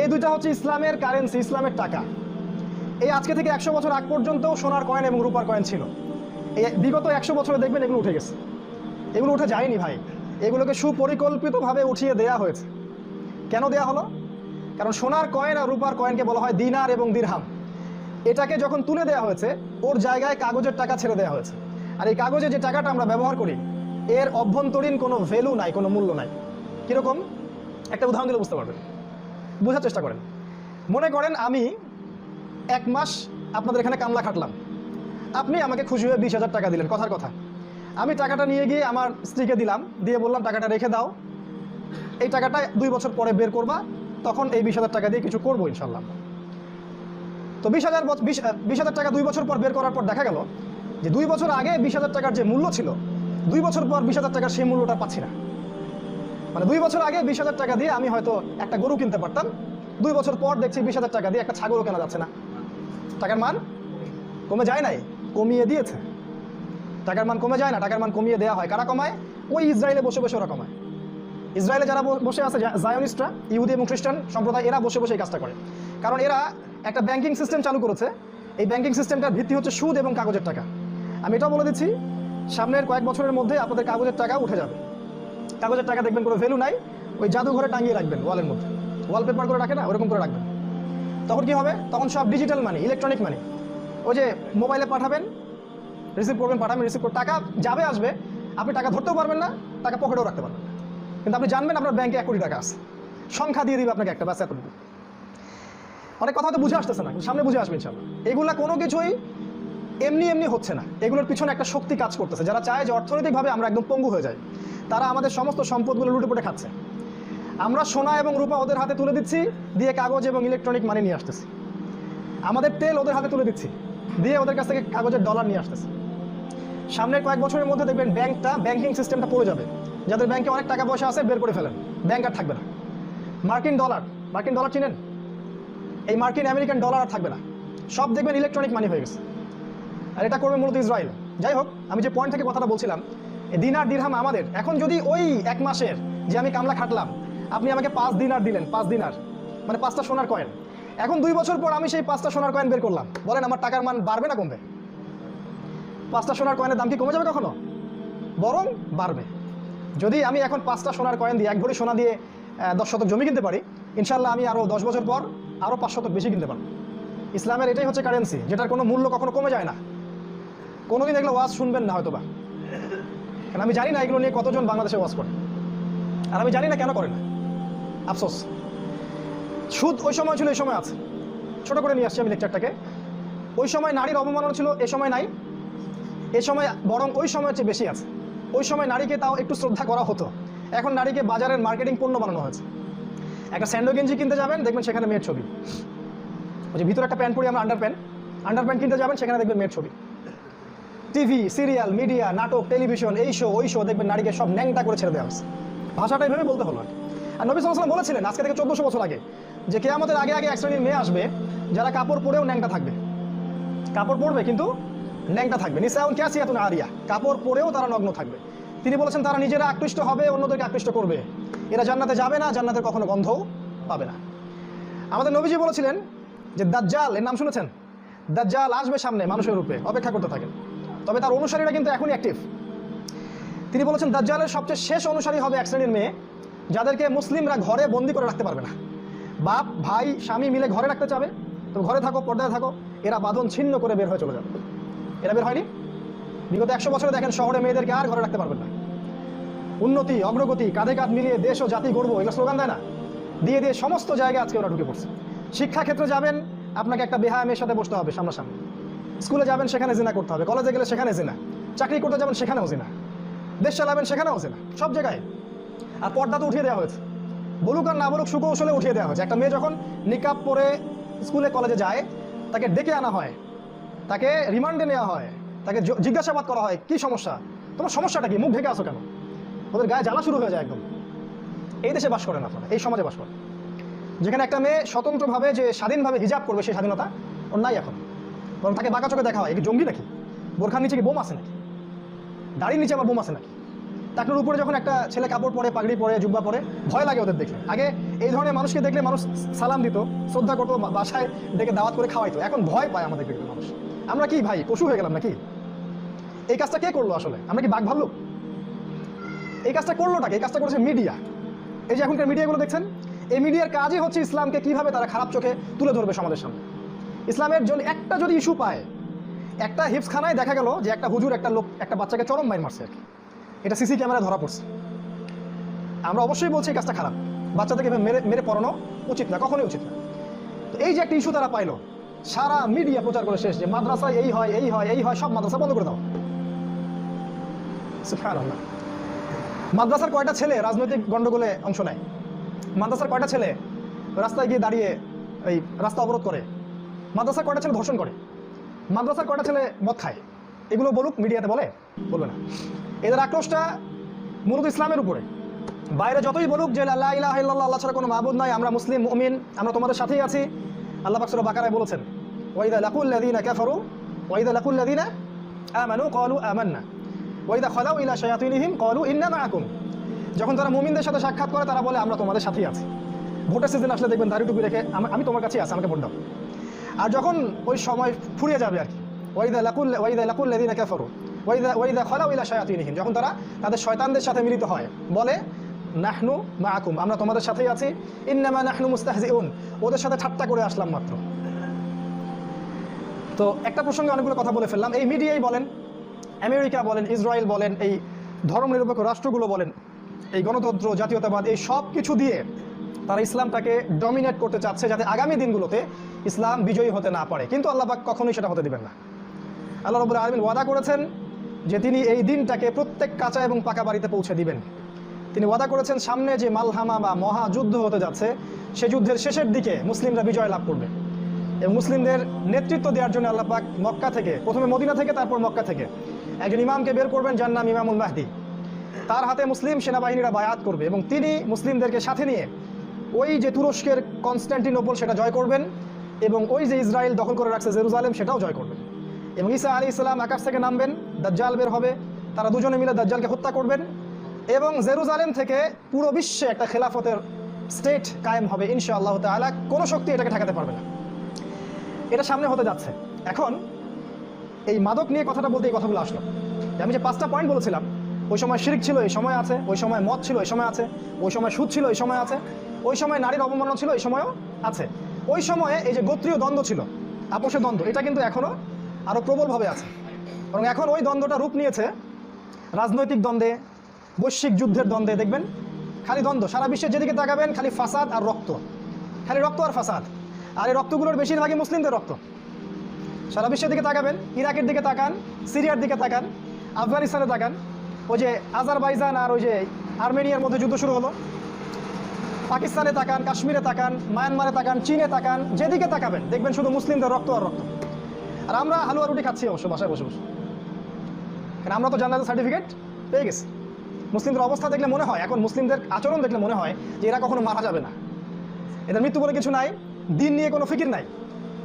এই 2টা হচ্ছে ইসলামের কারেন্সি, ইসলামের টাকা। এই আজকে থেকে 100 বছর আগ পর্যন্ত সোনার কয়েন এবং রূপার কয়েন ছিল। এই বিগত 100 বছরে দেখবেন এগুলো উঠে গেছে। এগুলো উঠে যায়নি ভাই, এগুলোকে সুপরিকল্পিতভাবে উঠিয়ে দেয়া হয়েছে। কেন দেয়া হলো? কারণ সোনার কয়েন আর রূপার কয়েনকে বলা হয় দিনার এবং দিরহাম। এটাকে যখন তুলে দেওয়া হয়েছে, ওর জায়গায় কাগজের টাকা ছেড়ে দেওয়া হয়েছে। আর এই কাগজে যে টাকাটা আমরা ব্যবহার করি, এর অভ্যন্তরীণ কোনো ভ্যালু নাই, কোনো মূল্য নাই। কীরকম? একটা উদাহরণ দিলে বুঝতে পারবেন, বোঝার চেষ্টা করেন। মনে করেন আমি 1 মাস আপনাদের এখানে কামলা খাটলাম, আপনি আমাকে খুশি হয়ে 20,000 টাকা দিলেন, কথার কথা। আমি টাকাটা নিয়ে গিয়ে আমার স্ত্রীকে দিলাম, দিয়ে বললাম টাকাটা রেখে দাও, এই টাকাটা 2 বছর পরে বের করবা, তখন এই 20,000 টাকা দিয়ে কিছু করবো ইনশাল্লাহ। তো 20,000 টাকা 2 বছর পর বের করার পর দেখা গেল যে 2 বছর আগে 20,000 টাকার যে মূল্য ছিল, 2 বছর পর 20,000 টাকার সেই মূল্যটা পাচ্ছি না। মানে 2 বছর আগে 20,000 টাকা দিয়ে আমি হয়তো একটা গরু কিনতে পারতাম, 2 বছর পর দেখছি 20,000 টাকা দিয়ে একটা ছাগলও কেনা যাচ্ছে না। টাকার মান কমে যায় নাই, কমিয়ে দিয়েছে। টাকার মান কমে যায় না, টাকার মান কমিয়ে দেওয়া হয়। কারা কমায়? ওই ইসরায়েলে বসে বসে ওরা কমায়। ইসরায়েলে যারা বসে আছে, জায়নিস্টরা, ইহুদি এবং খ্রিস্টান সম্প্রদায়, এরা বসে বসে এই কাজটা করে। কারণ এরা একটা ব্যাংকিং সিস্টেম চালু করেছে। এই ব্যাংকিং সিস্টেমটার ভিত্তি হচ্ছে সুদ এবং কাগজের টাকা। আমি এটাও বলে দিচ্ছি, সামনের কয়েক বছরের মধ্যে আপনাদের কাগজের টাকা উঠে যাবে। কাগজের টাকা দেখবেন কোনো ভ্যালু নাই, ওই জাদুঘরে টাঙিয়ে রাখবেন ওয়ালের মধ্যে, ওয়ালপেপার করে রাখে না, ওরকম করে রাখবেন। তখন কি হবে? তখন সব ডিজিটাল মানি, ইলেকট্রনিক মানি। ওই যে মোবাইলে পাঠাবেন, রিসিভ করবেন, পাঠাবেন, রিসিভ করে টাকা যাবে আসবে, আপনি টাকা ধরতেও পারবেন না, টাকা পকেটেও রাখতে পারবেন না, কিন্তু আপনি জানবেন আপনার ব্যাংকে 1 কোটি টাকা আছে, সংখ্যা দিয়ে দিবে আপনাকে একটা, ব্যাস এতটুকু। অনেক কথা হয়তো বুঝে আসতেছে না, সামনে বুঝে আসবে ইনশাল্লাহ। এগুলা কোনো কিছুই এমনি এমনি হচ্ছে না, এগুলোর পিছনে একটা শক্তি কাজ করতেছে। যারা চায় যে অর্থনৈতিকভাবে আমরা একদম পঙ্গু হয়ে যাই, তারা আমাদের সমস্ত সম্পদগুলো লুটেপুটে খাচ্ছে। আমরা সোনা এবং রূপা ওদের হাতে তুলে দিচ্ছি, দিয়ে কাগজ এবং ইলেকট্রনিক মানি নিয়ে আসতেছি। আমাদের তেল ওদের হাতে তুলে দিচ্ছি, দিয়ে ওদের কাছ থেকে কাগজের ডলার নিয়ে আসতেছি। সামনের কয়েক বছরের মধ্যে দেখবেন ব্যাংকিং সিস্টেমটা পড়ে যাবে। যাদের ব্যাংকে অনেক টাকা পয়সা আছে বের করে ফেলেন, ব্যাংক আর থাকবে না। মার্কিন ডলার চিনেন? এই মার্কিন আমেরিকান ডলার আর থাকবে না, সব দেখবেন ইলেকট্রনিক মানি হয়ে গেছে। আর এটা করবে মূলত ইসরায়েল। যাই হোক, আমি যে পয়েন্ট থেকে কথাটা বলছিলাম, এই দিনার দিরহাম আমাদের এখন, যদি ওই 1 মাসের যে আমি কামলা খাটলাম, আপনি আমাকে 5 দিনার দিলেন, 5 দিনার মানে 5টা সোনার কয়েন, এখন 2 বছর পর আমি সেই 5টা সোনার কয়েন বের করলাম, বলেন আমার টাকার মান বাড়বে না কমবে? 5টা সোনার কয়েনের দাম কি কমে যাবে কখনো? বরং বাড়বে। যদি আমি এখন 5টা সোনার কয়েন দিয়ে, 1 ভরি সোনা দিয়ে 10 শতক জমি কিনতে পারি, ইনশাল্লাহ আমি আরও 10 বছর পর আরও 5 শতক বেশি কিনতে পারবো। ইসলামের এটাই হচ্ছে কারেন্সি, যেটার কোনো মূল্য কখনো কমে যায় না। কোনোদিন এগুলো ওয়াজ শুনবেন না হয়তো বা, কারণ আমি জানি না এগুলো নিয়ে কতজন বাংলাদেশে ওয়াজ করে, আর আমি জানি না কেন করে না, আফসোস। সুদ ওই সময় ছিল, এই সময় আছে। ছোট করে নিয়ে আসছি আমি লেকচারটাকে। ওই সময় নারীর অবমাননা ছিল, এ সময় নাই। এ সময় বরং ওই সময়ের চেয়ে বেশি আছে। ওই সময় নারীকে তাও একটু শ্রদ্ধা করা হতো, এখন নারীকে বাজারের মার্কেটিং পণ্য বানানো হয়েছে। একটা স্যান্ডো গেঞ্জি কিনতে যাবেন, দেখবেন সেখানে মেয়ের ছবি। ওই যে ভিতরে একটা প্যান্ট পরি আমরা, আন্ডারপ্যান্ট কিনতে যাবেন, সেখানে দেখবেন মেয়ের ছবি। টিভি, সিরিয়াল, মিডিয়া, নাটক, টেলিভিশন, এই শো ওই শো, দেখবেন নারীকে সব ন্যাংটা করে ছেড়ে দেওয়া হয়েছে। ভাষাটা এইভাবে বলতে হলো। আর নবী সাল্লাল্লাহু আলাইহি ওয়াসাল্লাম বলেছিলেন আজকে থেকে 1400 বছর আগে, যে কিয়ামতের আগে আগে এক শ্রেণীর মেয়ে আসবে, যারা কাপড় পরেও ন্যাংটা থাকবে। কাপড় পরবে কিন্তু ন্যাংটা থাকবে। নিসাউন কাসিয়াতুন আরিয়া, কাপড় পরেও তারা নগ্ন থাকবে। তিনি বলেছেন তারা নিজেরা আকৃষ্ট হবে, অন্যদেরকে আকৃষ্ট করবে। এরা জান্নাতে যাবে না, জান্নাতের কখনো গন্ধও পাবে না। আমাদের নবীজি বলেছিলেন যে দাজ্জাল, এর নাম শুনেছেন? দাজ্জাল আসবে সামনে মানুষের রূপে, অপেক্ষা করতে থাকেন। তবে তার অনুসারীরা কিন্তু এখনই অ্যাক্টিভ। তিনি বলেছেন দাজ্জালের সবচেয়ে শেষ অনুসারী হবে এক শ্রেণীর মেয়ে, যাদেরকে মুসলিমরা ঘরে বন্দি করে রাখতে পারবে না। বাপ ভাই স্বামী মিলে ঘরে রাখতে চাবে, তো ঘরে থাকো, পর্দায় থাকো, এরা বাঁধন ছিন্ন করে বের হয়ে চলে যাবে। এরা বের হয়নি। বিগত 100 বছরে দেখেন শহরে মেয়েদেরকে আর ঘরে রাখতে পারবেন না। উন্নতি, অগ্রগতি, কাঁধে কাঁধ মিলিয়ে দেশ ও জাতি গড়বো, এগুলো স্লোগান দেয় না, দিয়ে দিয়ে সমস্ত জায়গায় আজকে ওরা ঢুকে পড়ছে। শিক্ষাক্ষেত্রে যাবেন, আপনাকে একটা বেহায়া মেয়ের সাথে বসতে হবে সামনাসামনি। স্কুলে যাবেন, সেখানে জিনা করতে হবে। কলেজে গেলে সেখানে জিনা। চাকরি করতে যাবেন, সেখানেও জিনা। দেশ চালাবেন, সেখানেও জিনা। সব জায়গায়। আর পর্দা তো উঠিয়ে দেওয়া হয়েছে, বলুক আর না বলুক, সুকৌশলে উঠিয়ে দেওয়া হয়েছে। একটা মেয়ে যখন নিকাব পরে স্কুলে কলেজে যায়, তাকে ডেকে আনা হয়, তাকে রিমান্ডে নেওয়া হয়, তাকে জিজ্ঞাসাবাদ করা হয়, কি সমস্যা, তোমার সমস্যাটা কি, মুখ ঢেকে আসো কেন? ওদের গায়ে জ্বালা শুরু হয়ে যায় একদম। এই দেশে বাস করেন আপনারা, এই সমাজে বাস করেন, যেখানে একটা মেয়ে স্বতন্ত্রভাবে যে স্বাধীনভাবে হিজাব করবে, সেই স্বাধীনতা ওর নাই এখন। বরং তাকে বাঁকা চোখে দেখা হয়, কি জঙ্গি নাকি, বোরখার নিচে কি বোম আছে নাকি, দাড়ির নিচে আবার বোম আছে নাকি। টাকনুর উপরে যখন একটা ছেলে কাপড় পরে, পাগড়ি পরে, জুব্বা পরে, ভয় লাগে ওদের দেখলে। আগে এই ধরনের মানুষকে দেখলে মানুষ সালাম দিত, শ্রদ্ধা করতো, বাসায় ডেকে দাওয়াত করে খাওয়াইতো। এখন ভয় পায় আমাদের দেখলে মানুষ। আমরা কি ভাই পশু হয়ে গেলাম নাকি? এই কাজটা কে করলো আসলে? আমরা কি বাঘ ভাল্লুক? এই কাজটা করলোটাকে? এই কাজটা করেছে মিডিয়া। এই যে এখনকার মিডিয়াগুলো দেখছেন, এই মিডিয়ার কাজই হচ্ছে ইসলামকে কিভাবে তারা খারাপ চোখে তুলে ধরবে সমাজের সামনে। ইসলামের জন্য একটা যদি ইস্যু পায়, একটা হিফসখানায় দেখা গেল যে একটা হুজুর একটা লোক একটা বাচ্চাকে চরম মাইর মারছে আর কি, এটা সিসি ক্যামেরায় ধরা পড়ছে। আমরা অবশ্যই বলছি এই কাজটা খারাপ, বাচ্চাদেরকে মেরে মেরে পড়ানো উচিত না, কখনোই উচিত না। তো এই যে একটা ইস্যু তারা পাইলো, সারা মিডিয়া প্রচার করে শেষ যে মাদ্রাসায় এই হয় এই হয় এই হয়, সব মাদ্রাসা বন্ধ করে দাও। সুবহানাল্লাহ। মাদ্রাসার কয়টা ছেলে রাজনৈতিক গন্ডগোলে অংশ নেয়? মাদ্রাসার কয়টা ছেলে রাস্তায় গিয়ে দাঁড়িয়ে এই রাস্তা অবরোধ করে? মাদ্রাসার কয়টা ছেলে ধর্ষণ করে? মাদ্রাসার কয়টা ছেলে মদ খায়? এগুলো বলুক, মিডিয়াতে বলবে না। এদের আক্রোশটা মূলত ইসলামের উপরে। বাইরে যতই বলুক যে লা ইলাহা ইল্লাল্লাহ, আল্লাহ ছাড়া কোনো মাবুদ নাই, আমরা মুসলিম মুমিন, আমরা তোমাদের সাথেই আছি, আল্লাহ পাক সূরা বাকারায় বলেছেন ওয়াইদা লাকুল লাযিনা কাফারু ওয়াইদা লাকুল লাযিনা আমানু ক্বালু আমান্না ওয়াইদা খালাউ ইলা শায়াতিনহিম ক্বালু ইন্না মাআকুম। যখন তারা মুমিনদের সাথে সাক্ষাৎ করে তারা বলে আমরা তোমাদের সাথেই আছি। ভোটের সিজন আসলে দেখবেন দাড়ি টুপি রেখে আমি তোমার কাছেই আছি, আমাকে ভোট দাও। আর যখন ওই সময় ফুরিয়ে যাবে আর কি, ওয়াইদা লাকুল লাযিনা কাফারু ওয়াইদা খালাউ ইলা শায়াতিনহিম, যখন তারা তাদের শয়তানদের সাথে মিলিত হয় বলে নাহনু মাআকুম, আমরা তোমাদের সাথেই আছি, ইন্নামা নাহনু মুস্তাহজিউন, ওদের সাথে ঠাট্টা করে আসলাম মাত্র। তো একটা প্রসঙ্গে অনেকগুলো কথা বলে ফেললাম। এই মিডিয়াই বলেন, আমেরিকা বলেন, ইসরায়েল বলেন, এই ধর্মনিরপেক্ষ রাষ্ট্রগুলো বলেন, এই গণতন্ত্র জাতীয়তাবাদ, এই সব কিছু দিয়ে তারা ইসলামটাকে ডমিনেট করতে চাচ্ছে যাতে আগামী দিনগুলোতে ইসলাম বিজয়ী হতে না পারে। কিন্তু আল্লাহ পাক কখনোই সেটা হতে দিবেন না। আল্লাহ রাব্বুল আলামিন ওয়াদা করেছেন যে তিনি এই দিনটাকে প্রত্যেক কাঁচা এবং পাকা বাড়িতে পৌঁছে দিবেন। তিনি ওয়াদা করেছেন সামনে যে মালহামা বা মহাযুদ্ধ হতে যাচ্ছে, সে যুদ্ধের শেষের দিকে মুসলিমরা বিজয় লাভ করবে। এবং মুসলিমদের নেতৃত্ব দেওয়ার জন্য আল্লাহ পাক মক্কা থেকে, প্রথমে মদিনা থেকে তারপর মক্কা থেকে একজন ইমামকে বের করবেন, যার নাম ইমামুল মাহদি। তার হাতে মুসলিম সেনাবাহিনীরা বায়াত করবে এবং তিনি মুসলিমদেরকে সাথে নিয়ে ওই যে তুরস্কের কনস্ট্যান্টিনোপল সেটা জয় করবেন এবং ওই যে ইসরায়েল দখল করে রাখছে জেরুজালেম সেটাও জয় করবেন। এবং ঈসা আলাইহিস সালাম আকাশ থেকে নামবেন, দাজ্জাল বের হবে, তারা দুজনে মিলে দাজ্জালকে হত্যা করবেন এবং জেরুজালেম থেকে পুরো বিশ্বে একটা খেলাফতের স্টেট কায়েম হবে ইনশাআল্লাহ তাআলা। কোনো শক্তি এটাকে ঠেকাতে পারবে না। এটা সামনে হতে যাচ্ছে। এখন এই মাদক নিয়ে কথাটা বলতে এই কথাগুলো আসলো। আমি যে 5টা পয়েন্ট বলেছিলাম, ওই সময় শিরক ছিল, এই সময় আছে, ওই সময় মদ ছিল, এই সময় আছে, ওই সময় সুদ ছিল, এই সময় আছে, ওই সময় নারীর অবমাননা ছিল, এই সময়ও আছে, ওই সময়ে এই যে গোত্রীয় দ্বন্দ্ব ছিল, আপোষের দ্বন্দ্ব, এটা কিন্তু এখনও আরও প্রবলভাবে আছে। এবং এখন ওই দ্বন্দ্বটা রূপ নিয়েছে রাজনৈতিক দ্বন্দ্বে, বৈশ্বিক যুদ্ধের দ্বন্দ্বে। দেখবেন খালি দ্বন্দ্ব, সারা বিশ্বে যেদিকে তাকাবেন খালি ফাসাদ আর রক্ত, খালি রক্ত আর ফাসাদ। আর এই রক্তগুলোর বেশিরভাগই মুসলিমদের রক্ত। সারা বিশ্বের দিকে তাকাবেন, ইরাকের দিকে তাকান, সিরিয়ার দিকে তাকান, আফগানিস্তানে তাকান, ওই যে আজারবাইজান আর ওই যে আর্মেনিয়ার মধ্যে যুদ্ধ শুরু হলো, পাকিস্তানে তাকান, কাশ্মীরে তাকান, মায়ানমারে তাকান, চীনে তাকান, যেদিকে তাকাবেন দেখবেন শুধু মুসলিমদের রক্ত আর রক্ত। আর আমরা হালুয়া রুটি খাচ্ছি অবশ্য বাসায় বসে বসে, কারণ আমরা তো জান্নাতের সার্টিফিকেট পেয়ে গেছি। মুসলিমদের অবস্থা দেখলে মনে হয়, এখন মুসলিমদের আচরণ দেখলে মনে হয় যে এরা কখনো মারা যাবে না, এদের মৃত্যু বলে কিছু নাই, দিন নিয়ে কোনো ফিকির নাই,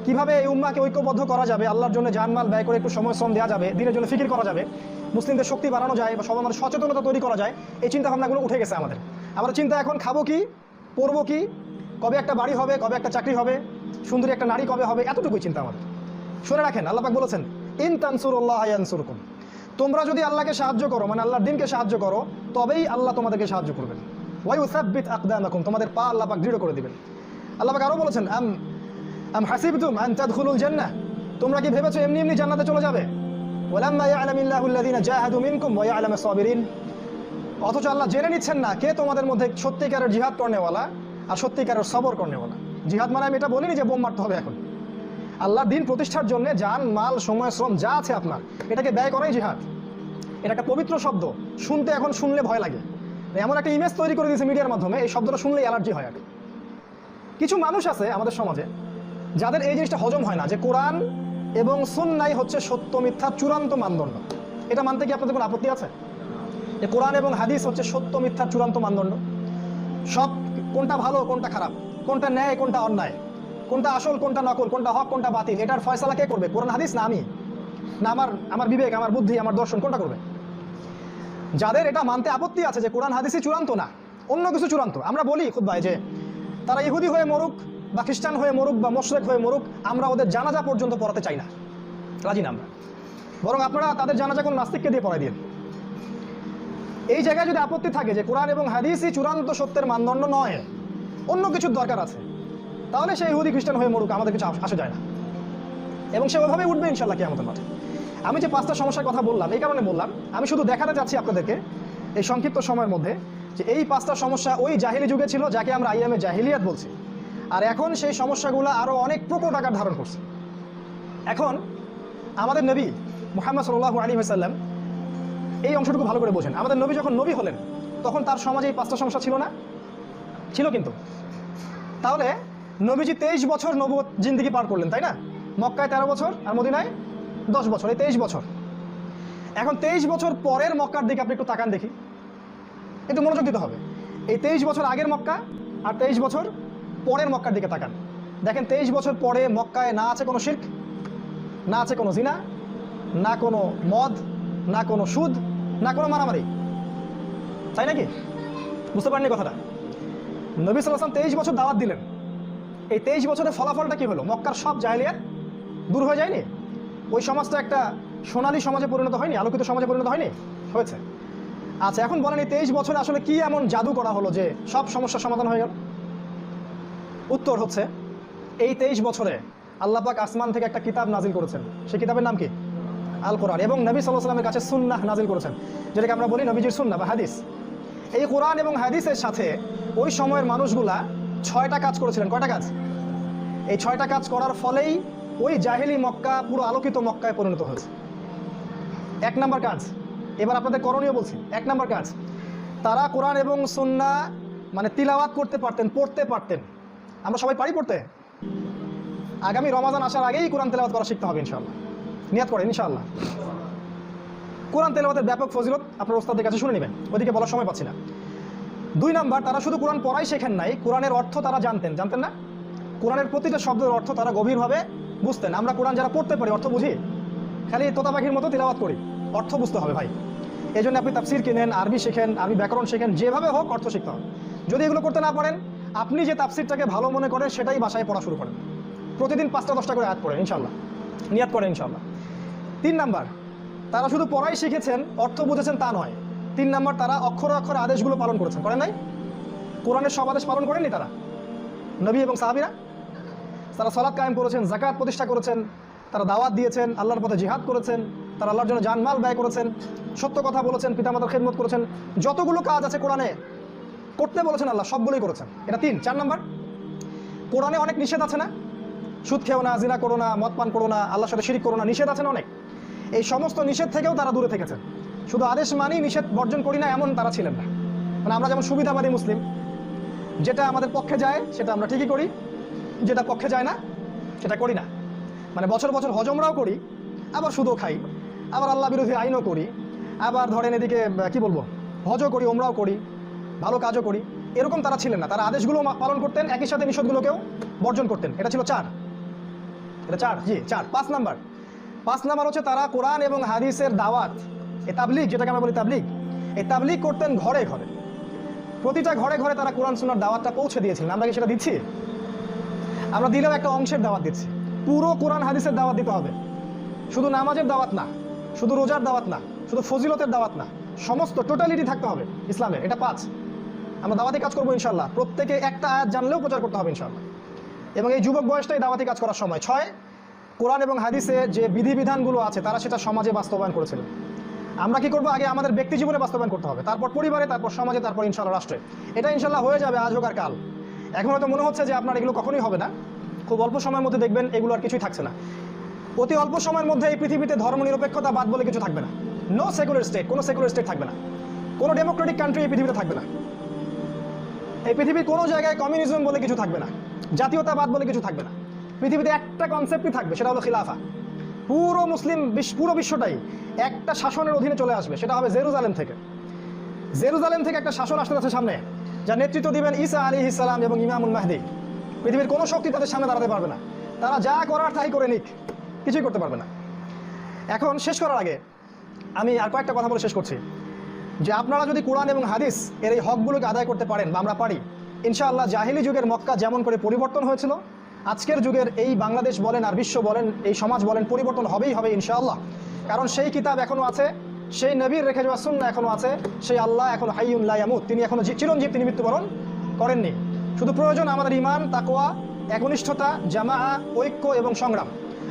কিভাবে এই উম্মাকে ঐক্যবদ্ধ করা যাবে, আল্লাহর জন্য জানমাল ব্যয় করে একটু সময় শ্রম দেওয়া যাবে, দিনের জন্য ফিকির করা যাবে, মুসলিমদের শক্তি বাড়ানো যায় বা সবার মধ্যে সচেতনতা তৈরি করা যায়, এই চিন্তা ভাবনাগুলো উঠে গেছে আমাদের। আমরা চিন্তা এখন খাবো কি, পরবো কি, কবে একটা বাড়ি হবে, কবে একটা চাকরি হবে, সুন্দরী একটা নারী কবে হবে, এতটুকুই চিন্তা আমাদের। শুনে রাখেন, আল্লাহ পাক বলেছেন ইন তানসুরুল্লাহ ইয়ানসুরকুম, তোমরা যদি আল্লাহকে সাহায্য করো, মানে আল্লাহর দ্বীনকে সাহায্য করো, তবেই আল্লাহ তোমাদেরকে সাহায্য করবেন। ওয়া ইউসাব্বিত আকদামাকুম, তোমাদের পা আল্লাহ পাক দৃঢ় করে দিবেন। আল্লাহ পাক আরো বলেছেন আম হাসিবতুম আন তাদখুলুল জান্নাহ, তোমরা কি ভেবেছো এমনি এমনি জান্নাতে চলে যাবে? ওয়ালাম্মা ইয়ালামিল্লাহু আল্লাযীনা জাহাদু মিনকুম ওয়া ইয়ালামুস সাবিরিন, অথচ আল্লাহ জেনে নিচ্ছেন না কে তোমাদের মধ্যে সত্যিকারের জিহাদ করনেওয়ালা আর সত্যিকারের সবর করনেওয়ালা। জিহাদ মানে আমি এটা বলিনি যে বোম মারতে হবে এখন, আল্লাহর দ্বীন প্রতিষ্ঠার জন্য জান মাল সময় শ্রম যা আছে আপনার এটাকে ব্যয় করাই জিহাদ। এটা একটা পবিত্র শব্দ, শুনতে এখন শুনলে ভয় লাগে, এমন একটা ইমেজ তৈরি করে দিয়েছে মিডিয়ার মাধ্যমে, এই শব্দটা শুনলেই অ্যালার্জি হয়। আর কিছু মানুষ আছে আমাদের সমাজে যাদের এই জিনিসটা হজম হয় না যে কোরআন এবং সুন্নাহই হচ্ছে সত্য মিথ্যার চূড়ান্ত মানদণ্ড। এটা মানতে কি আপনাদের কোনো আপত্তি আছে? যে কোরআন এবং হাদিস হচ্ছে সত্য মিথ্যার চূড়ান্ত মানদণ্ড, সব কোনটা ভালো কোনটা খারাপ, কোনটা ন্যায় কোনটা অন্যায়, কোনটা আসল কোনটা নকল, কোনটা হক কোনটা বাতিল, এটার ফয়সালা কে করবে? কোরআন হাদিস না আমি, না আমার বিবেক, আমার বুদ্ধি, আমার দর্শন, কোনটা করবে? যাদের এটা মানতে আপত্তি আছে যে কোরআন হাদিসই চূড়ান্ত না, অন্য কিছু চূড়ান্ত, আমরা বলি খুতবায় যে তারা ইহুদি হয়ে মরুক বা খ্রিস্টান হয়ে মরুক বা মুশরিক হয়ে মরুক, আমরা ওদের জানাজা পর্যন্ত পড়াতে চাই না, রাজি না আমরা, বরং আপনারা তাদের জানাজা কোনো নাস্তিককে দিয়ে পড়াই দিন। এই জায়গায় যদি আপত্তি থাকে যে কোরআন এবং হাদিসই চূড়ান্ত সত্যের মানদণ্ড নয়, অন্য কিছুর দরকার আছে, তাহলে সে ইহুদি খ্রিস্টান হয়ে মরুক, আমাদের কিছু আসে যায় না, এবং সে ওইভাবেই উঠবে ইনশাল্লাহ কিয়ামতের মাঠে। আমি যে 5টা সমস্যার কথা বললাম এই কারণে বললাম, আমি শুধু দেখাতে চাচ্ছি আপনাদেরকে এই সংক্ষিপ্ত সময়ের মধ্যে যে এই 5টা সমস্যা ওই জাহিলি যুগে ছিল, যাকে আমরা আইয়ামে জাহিলিয়াত বলছি, আর এখন সেই সমস্যাগুলো আরও অনেক প্রকট আকার ধারণ করছে। এখন আমাদের নবী মুহাম্মদ সাল্লাল্লাহু আলাইহি ওয়াসাল্লাম এই অংশটুকু ভালো করে বোঝেন। আমাদের নবী যখন নবী হলেন তখন তার সমাজে এই 5টা সমস্যা ছিল না? ছিল কিন্তু। তাহলে নবীজি 23 বছর নবুয়ত জিন্দেগি পার করলেন, তাই না? মক্কায় 13 বছর আর মদিনায় 10 বছর, এই 23 বছর। এখন 23 বছর পরের মক্কার দিকে আপনি একটু তাকান দেখি, একটু মনোযোগ দিতে হবে। এই 23 বছর আগের মক্কা আর 23 বছর পরের মক্কার দিকে তাকান। দেখেন 23 বছর পরে মক্কায় না আছে কোনো শিরক, না আছে কোনো জিনা, না কোনো মদ, না কোনো সুদ, না কোনো মারামারি, তাই নাকি? বুঝতে পারেননি কথাটা? নবী সাল্লাল্লাহু আলাইহি ওয়াসাল্লাম 23 বছর দাওয়াত দিলেন। এই 23 বছরের ফলাফলটা কি হলো? মক্কার সব জাহেলিয়াত দূর হয়ে যায়নি? ওই সমাজটা একটা সোনালী সমাজে পরিণত হয়নি? আলোকিত সমাজে পরিণত হয়নি? হয়েছে। আচ্ছা, এখন বলেন এই 23 বছরে আসলে কি এমন জাদু করা হলো যে সব সমস্যার সমাধান হয়ে গেল? উত্তর হচ্ছে, এই 23 বছরে আল্লাহ পাক আসমান থেকে একটা কিতাব নাজিল করেছেন। সেই কিতাবের নাম কি? আল কোরআন। এবং নবী সাল্লাল্লাহু আলাইহি ওয়াসাল্লামের কাছে সুন্নাহ নাজিল করেছেন, যেটাকে আমরা বলি নবীজির সুন্নাহ বা হাদিস। এই কোরআন এবং হাদিসের সাথে ওই সময়ের মানুষগুলা 6টা কাজ করেছিলেন। কয়টা কাজ? এই 6টা কাজ করার ফলেই ওই জাহেলি মক্কা পুরো আলোকিত মক্কায় পরিণত হয়েছে। 1 নম্বর কাজ, এবার আপনাদের করণীয় বলছি। 1 নম্বর কাজ, তারা কোরআন এবং সুন্নাহ মানে তিলাওয়াত করতে পারতেন, পড়তে পারতেন। আমরা সবাই পারি পড়তে? আগামী রমাজান আসার আগেই কোরআন তেলাওয়াত করা শিখতে হবে ইনশাআল্লাহ। নিয়াত করেন ইনশাআল্লাহ। কোরআন তেলাওয়াতের ব্যাপক ফজিলত আপনার ওস্তাদের কাছে শুনে নেবেন, ওইদিকে বলার সময় পাচ্ছি না। 2 নম্বর, তারা শুধু কোরআন পড়াই শেখেন নাই, কোরআনের অর্থ তারা জানতেন না? কোরআনের প্রতিটা শব্দের অর্থ তারা গভীরভাবে বুঝতেন। আমরা কোরআন যারা পড়তে পারি অর্থ বুঝি, খালি তোতা পাখির মতো তিলাওয়াত করি। অর্থ বুঝতে হবে ভাই। এই জন্য আপনি তাফসির কিনেন, আরবি শেখেন, আরবি ব্যাকরণ শেখেন, যেভাবে হোক অর্থ শিখতে হবে। যদি এগুলো করতে না পারেন, আপনি যে তাফসিরটাকে ভালো মনে করেন সেটাই বাসায় পড়া শুরু করেন। প্রতিদিন 5টা-10টা করে আয়াত পড়েন ইনশাআল্লাহ, নিয়াত করেন ইনশাআল্লাহ। 3 নম্বর, তারা শুধু পড়াই শিখেছেন, অর্থ বুঝেছেন তা নয়। 3 নম্বর, তারা অক্ষরে অক্ষরে আদেশগুলো পালন করেছেন, করেন নাই? কোরআনের সব আদেশ পালন করেননি তারা? নবী এবং সাহাবীরা তারা সালাত কায়েম করেছেন, যাকাত প্রতিষ্ঠা করেছেন, তারা দাওয়াত দিয়েছেন, আল্লাহর পথে জিহাদ করেছেন, তারা আল্লাহর জন্য জানমাল ব্যয় করেছেন, সত্য কথা বলেছেন, পিতামাতার খেদমত করেছেন। যতগুলো কাজ আছে কোরআনে করতে বলেছেন আল্লাহ, সবগুলোই করেছেন। এটা 3। 4 নম্বর, কোরআনে অনেক নিষেধ আছে না? সুদ খেও না, জিনা করো না, মদ পান করো না, আল্লাহর সাথে শিরিক করো না, নিষেধ আছে না অনেক? এই সমস্ত নিষেধ থেকেও তারা দূরে থেকেছেন। শুধু আদেশ মানি, নিষেধ বর্জন করি না, এমন তারা ছিলেন না। মানে আমরা যেমন সুবিধাবাদী মুসলিম, যেটা আমাদের পক্ষে যায় সেটা আমরা ঠিকই করি, যেটা পক্ষে যায় না সেটা করি না। মানে বছর বছর হজ উমরাও করি, আবার সুদও খাই, আবার আল্লাহ বিরোধী আইনও করি, আবার ধরেন এদিকে কি বলবো, হজও করি, উমরাও করি, ভালো কাজও করি। এরকম তারা ছিলেন না। তারা আদেশগুলো পালন করতেন, একই সাথে নিষেধগুলোকেও বর্জন করতেন। এটা ছিল 4। এটা 4, জি 4। 5 নাম্বার হচ্ছে তারা কোরআন এবং হাদিসের দাওয়াত, এই তাবলিগ, যেটাকে আমরা বলি তাবলিগ, এই তাবলিগ করতেন ঘরে ঘরে। প্রতিটা ঘরে ঘরে তারা কোরআন সুন্নাহর দাওয়াতটা পৌঁছে দিয়েছিলেন। আমরা কি সেটা দিচ্ছি? আমরা দিলেও একটা অংশের দাওয়াত দিচ্ছি। পুরো কোরআন হাদিসের দাওয়াত দিতে হবে। শুধু নামাজের দাওয়াত না, শুধু রোজার দাওয়াত না, শুধু ফজিলতের দাওয়াত না, সমস্ত টোটালিটি থাকতে হবে ইসলামের। এটা 5। আমরা দাওয়াতি কাজ করবো ইনশাআল্লাহ। প্রত্যেকে একটা আয়াত জানলেও প্রচার করতে হবে ইনশাআল্লাহ। এবং এই যুবক বয়সটাই দাওয়াতি কাজ করার সময়। 6, কোরআন এবং হাদিসে যে বিধিবিধানগুলো আছে তারা সেটা সমাজে বাস্তবায়ন করেছিলেন। আমরা কি করবো? আগে আমাদের ব্যক্তি জীবনে বাস্তবায়ন করতে হবে, তারপর পরিবারে, তারপর সমাজে, তারপর ইনশাআল্লাহ রাষ্ট্রে। এটা ইনশাআল্লাহ হয়ে যাবে আজ হোক আর কাল। এখন হয়তো মনে হচ্ছে যে আপনার এগুলো কখনোই হবে না, খুব অল্প সময়ের মধ্যে দেখবেন এগুলো আর কিছুই থাকছে না। অতি অল্প সময়ের মধ্যে এই পৃথিবীতে ধর্মনিরপেক্ষতা বাদ বলে কিছু থাকবে না। নো সেকুলার স্টেট, কোনো সেকুলার স্টেট থাকবে না, কোনো ডেমোক্রেটিক কান্ট্রি এই পৃথিবীতে থাকবে না। এই পৃথিবীর কোনো জায়গায় কমিউনিজম বলে কিছু থাকবে না, জাতীয়তাবাদ বলে কিছু থাকবে না। পৃথিবীতে একটা কনসেপ্টই থাকবে, সেটা হলো খিলাফা। পুরো পুরো বিশ্বটাই একটা শাসনের অধীনে চলে আসবে, সেটা হবে জেরুজালেম থেকে। জেরুজালেম থেকে একটা শাসন আসতে যাচ্ছে সামনে, যা নেতৃত্ব দিবেন ঈসা আলাইহিস সালাম এবং ইমামুল মাহদি। পৃথিবীর কোনো শক্তি তাদের সামনে দাঁড়াতে পারবে না। তারা যা করার তাই করে নিক, কিছুই করতে পারবে না। এখন শেষ করার আগে আমি আর কয়েকটা কথা বলে শেষ করছি, যে আপনারা যদি কোরআন এবং হাদিস এর এই হকগুলোকে আদায় করতে পারেন বা আমরা পারি, ইনশাআল্লাহ জাহিলি যুগের মক্কা যেমন করে পরিবর্তন হয়েছিল, আজকের যুগের এই বাংলাদেশ বলেন আর বিশ্ব বলেন, এই সমাজ বলেন, পরিবর্তন হবেই হবে ইনশাআল্লাহ। কারণ সেই কিতাব এখনও আছে, সেই নবীর রেখে যাওয়া সুন্নাহ এখনও আছে, সেই আল্লাহ এখন হাইয়ুন লা ইয়ামুত, তিনি এখনও চিরঞ্জীব, তিনি মৃত্যুবরণ করেননি। শুধু প্রয়োজন আমাদের ঈমান, তাকওয়া, একনিষ্ঠতা, জামাআ, ঐক্য এবং সংগ্রাম।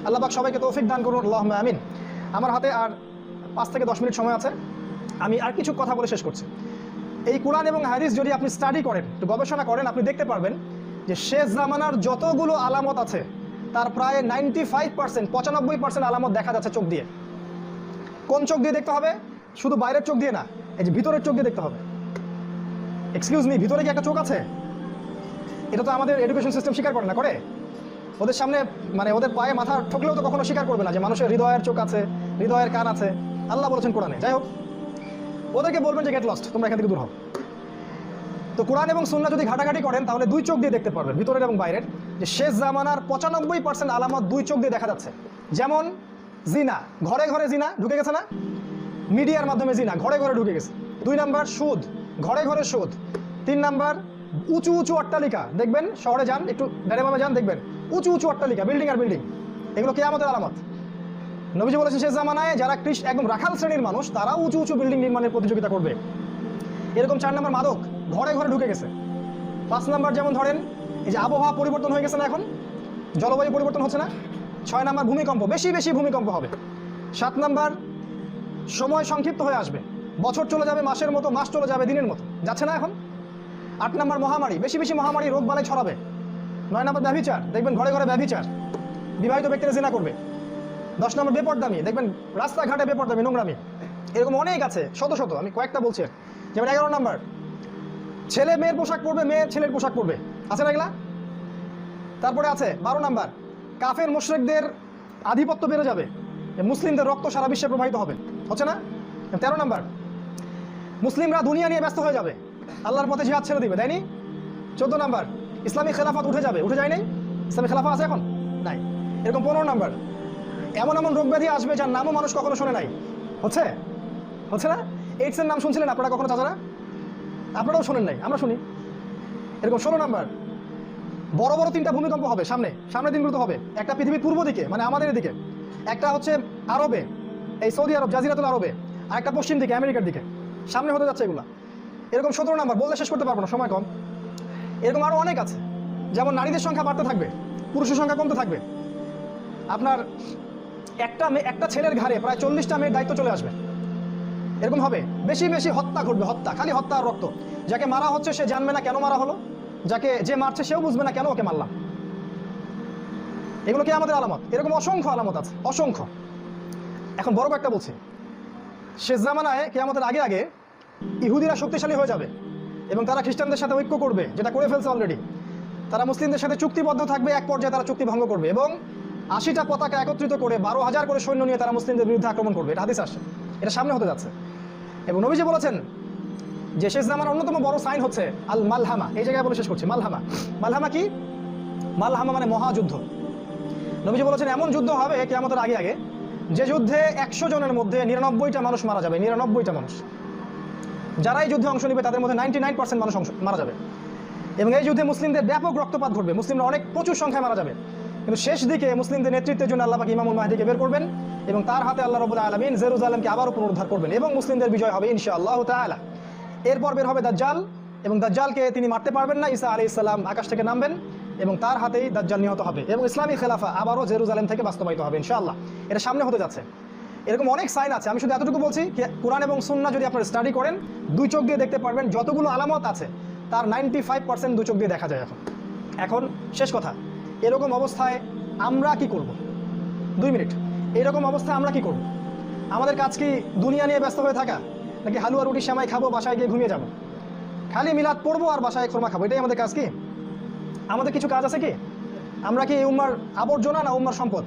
আল্লাহ পাক সবাইকে তৌফিক দান করুন, আল্লাহুম্মা আমিন। আমার হাতে আর 5 থেকে 10 মিনিট সময় আছে। আমি আর কিছু কথা বলে শেষ করছি। এই কোরআন এবং হাদিস যদি আপনি স্টাডি করেন, একটু গবেষণা করেন, আপনি দেখতে পারবেন যে শেষ জামানার যতগুলো আলামত আছে তার প্রায় 95%, 95% আলামত দেখা যাচ্ছে চোখ দিয়ে। কোন চোখ দিয়ে দেখতে হবে? শুধু বাইরের চোখ দিয়ে না, এই যে ভিতরের চোখ দিয়ে দেখতে হবে। এক্সকিউজ মি, ভিতরে কি একটা চোখ আছে? এটা তো আমাদের এডুকেশন সিস্টেম স্বীকার করে না, করে? ওদের সামনে মানে ওদের পায়ে মাথা ঠকলেও তো কখনো স্বীকার করবে না যে মানুষের হৃদয়ের চোখ আছে, হৃদয়ের কান আছে। আল্লাহ বলেছেন কোরআনে। যাই হোক, ওদেরকে বলবেন যে গেট লস্ট, তোমরা এখান থেকে দূর হও। তো কোরআন এবং সুন্নাহ যদি ঘাটাঘাটি করেন তাহলে দুই চোখ দিয়ে দেখতে পারবেন, ভিতরের এবং বাইরের, যে শেষ জামানার 95% আলামত দুই চোখ দিয়ে দেখা যাচ্ছে। যেমন জিনা, ঘরে ঘরে জিনা ঢুকে গেছে না? মিডিয়ার মাধ্যমে জিনা ঘরে ঘরে ঢুকে গেছে। 2 নাম্বার সুদ, ঘরে ঘরে সুদ। 3 নাম্বার উঁচু উঁচু অট্টালিকা, দেখবেন শহরে যান, একটু ডাইরেভাবে যান, দেখবেন উঁচু উঁচু অট্টালিকা, বিল্ডিং আর বিল্ডিং। এগুলো কিয়ামতের আলামত। নবীজি বলেছেন শেষ জামানায় যারা একদম রাখাল শ্রেণীর মানুষ তারাও উঁচু উঁচু বিল্ডিং নির্মাণের প্রতিযোগিতা করবে। এরকম 4 নাম্বার মাদক, ঘরে ঘরে ঢুকে গেছে। 5 নাম্বার যেমন ধরেন এই যে আবহাওয়া পরিবর্তন হয়ে গেছে না, এখন জলবায়ু পরিবর্তন হচ্ছে না। 6 নাম্বার ভূমিকম্প, বেশি বেশি ভূমিকম্প হবে। 7 নাম্বার সময় সংক্ষিপ্ত হয়ে আসবে, বছর চলে যাবে মাসের মতো, মাস চলে যাবে দিনের মতো, যাচ্ছে না এখন। 8 নাম্বার মহামারী, বেশি বেশি মহামারী, রোগ বালাই ছড়াবে। 9 নাম্বার ব্যভিচার, দেখবেন ঘরে ঘরে ব্যভিচার, বিবাহিত ব্যক্তিরা জিনা করবে। 10 নম্বর বেপরদামি, দেখবেন রাস্তাঘাটে বেপরদামি, নোংরামি। এরকম অনেক আছে, শত শত, আমি কয়েকটা বলছি। যেমন 11 নম্বর ছেলে মেয়ের পোশাক পরবে, মেয়ে ছেলের পোশাক পরবে, আছে না এগুলা? তারপরে আছে 12 নম্বর কাফের মুশরিকদের আধিপত্য বেড়ে যাবে, মুসলিমদের রক্ত সারা বিশ্বে প্রবাহিত হবে, হচ্ছে না? 13 নম্বর মুসলিমরা দুনিয়া নিয়ে ব্যস্ত হয়ে যাবে, আল্লাহর পথে জিহাদ ছেড়ে দিবে, তাইনি? 14 নম্বর ইসলামী খেলাফত উঠে যাবে, উঠে যায় নাই? ইসলামী খেলাফত আছে এখন? নাই। এরকম 15 নম্বর এমন এমন রোগ ব্যাধি আসবে যার নামও মানুষ কখনো শোনে নাই, হচ্ছে? হচ্ছে না? এইডসের নাম শুনছিলেন আপনারা কখনো? চাচারা আপনারাও শোনেন নাই, আমরা শুনি। এরকম 16 নম্বর বড় বড় 3টা ভূমিকম্প হবে সামনের দিনগুলো তো হবে। একটা পৃথিবীর পূর্ব দিকে, মানে আমাদের দিকে, একটা হচ্ছে আরবে, এই সৌদি আরব, জাজিরাতুল আরবে, আর একটা পশ্চিম দিকে, আমেরিকার দিকে, সামনে হতে যাচ্ছে এগুলা। এরকম 17 নম্বর বললে শেষ করতে পারবো না, সময় কম। এরকম আরও অনেক আছে। যেমন নারীদের সংখ্যা বাড়তে থাকবে, পুরুষের সংখ্যা কমতে থাকবে। আপনার একটা ছেলের ঘাড়ে প্রায় 40টা মেয়ের দায়িত্ব চলে আসবে, এরকম হবে। বেশি বেশি হত্যা ঘটবে, হত্যা, খালি হত্যা আর রক্ত। যাকে মারা হচ্ছে সে জানবে না কেন মারা হলো, যে মারছে সেও বুঝবে না কেন ওকে মারলাম। এগুলো কি আমাদের আলামত? এরকম অসংখ্য আলামত আছে, অসংখ্য। এখন বড় একটা বলছি, শেষ জামানায় কিয়ামতের আগে আগে ইহুদিরা শক্তিশালী হয়ে যাবে এবং তারা খ্রিস্টানদের সাথে ঐক্য করবে, যেটা করে ফেলছে অলরেডি। তারা মুসলিমদের সাথে চুক্তিবদ্ধ থাকবে, এক পর্যায়ে তারা চুক্তি ভঙ্গ করবে এবং 80টা পতাকা একত্রিত করে 12,000 করে সৈন্য নিয়ে তারা মুসলিমদের বিরুদ্ধে আক্রমণ করবে। এটা হাদিস আসছে, এটা সামনে হতে যাচ্ছে। এবং নবীজি বলেছেন যে শেষ জামানার অন্যতম বড় সাইন হচ্ছে আল মালহামা। এই জায়গায় বলে শেষ করছি, মালহামা। মালহামা কি? মালহামা মানে মহাযুদ্ধ। নবীজি বলেছেন এমন যুদ্ধ হবে কিয়ামতের আগে আগে যে যুদ্ধে 100 জনের মধ্যে 99টা মানুষ মারা যাবে, 99টা মানুষ। যারা এই যুদ্ধে অংশ নেবে তাদের মধ্যে 99% মানুষ মারা যাবে। এবং এই যুদ্ধে মুসলিমদের ব্যাপক রক্তপাত ঘটবে, মুসলিমরা প্রচুর সংখ্যায় মারা যাবে। কিন্তু শেষ দিকে মুসলিমদের নেতৃত্বের জন্য আল্লাহ পাক ইমামুল মাহদিকে বের করবেন এবং তার হাতে আল্লাহ রাব্বুল আলামিন জেরুজালেমকে আবারও পুনরুদ্ধার করবেন এবং মুসলিমদের বিজয় হবে ইনশাআল্লাহ তাআলা। এরপর বের হবে দাজ্জাল এবং দাজ্জালকে তিনি মারতে পারবেন না। ঈসা আলাইহিস সালাম আকাশ থেকে নামবেন এবং তার হাতেই দাজ্জাল নিহত হবে এবং ইসলামী খেলাফা আবারও জেরুজালেম থেকে বাস্তবায়িত হবে ইনশাআল্লাহ। এটা সামনে হতে যাচ্ছে। এরকম অনেক সাইন আছে, আমি শুধু এতটুকু বলছি, কোরআন এবং সুন্নাহ যদি আপনারা স্টাডি করেন দুই চোখ দিয়ে দেখতে পারবেন। যতগুলো আলামত আছে তার 95% দুই চোখ দিয়ে দেখা যায়। এখন শেষ কথা, এরকম অবস্থায় আমরা কি করব? 2 মিনিট। এরকম অবস্থায় আমরা কি করব? আমাদের কাজ কি দুনিয়া নিয়ে ব্যস্ত হয়ে থাকা, নাকি হালুয়া রুটি সেমাই খাবো, বাসায় গিয়ে ঘুমিয়ে যাব, খালি মিলাদ পড়বো আর বাসায় খোরমা খাবো, এটাই আমাদের কাজ কি? আমাদের কিছু কাজ আছে কি? আমরা কি এই উম্মার আবর্জনা না উম্মার সম্পদ?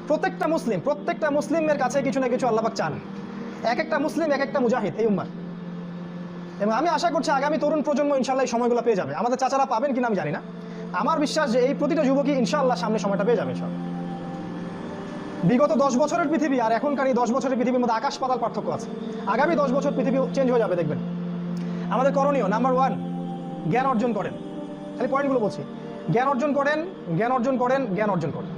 প্রত্যেকটা মুসলিমের কাছে কিছু না কিছু আল্লাহ পাক চান। এক একটা মুসলিম এক একটা মুজাহিদ এই উম্মার। এবং আমি আশা করছি আগামী তরুণ প্রজন্ম ইনশাআল্লাহ এই সময়গুলো পেয়ে যাবে। আমাদের চাচারা পাবেন কিনা আমি জানি না, আমার বিশ্বাস যে এই প্রতিটা যুবকই ইনশাআল্লাহ সামনে সময়টা পেয়ে যাবে। বিগত 10 বছরের পৃথিবী আর এখনকার এই 10 বছরের পৃথিবীর মধ্যে আকাশ পাতাল পার্থক্য আছে। আগামী 10 বছর পৃথিবী চেঞ্জ হয়ে যাবে, দেখবেন। আমাদের করণীয় নাম্বার 1, জ্ঞান অর্জন করেন। খালি পয়েন্টগুলো বলছি, জ্ঞান অর্জন করেন, জ্ঞান অর্জন করেন, জ্ঞান অর্জন করেন।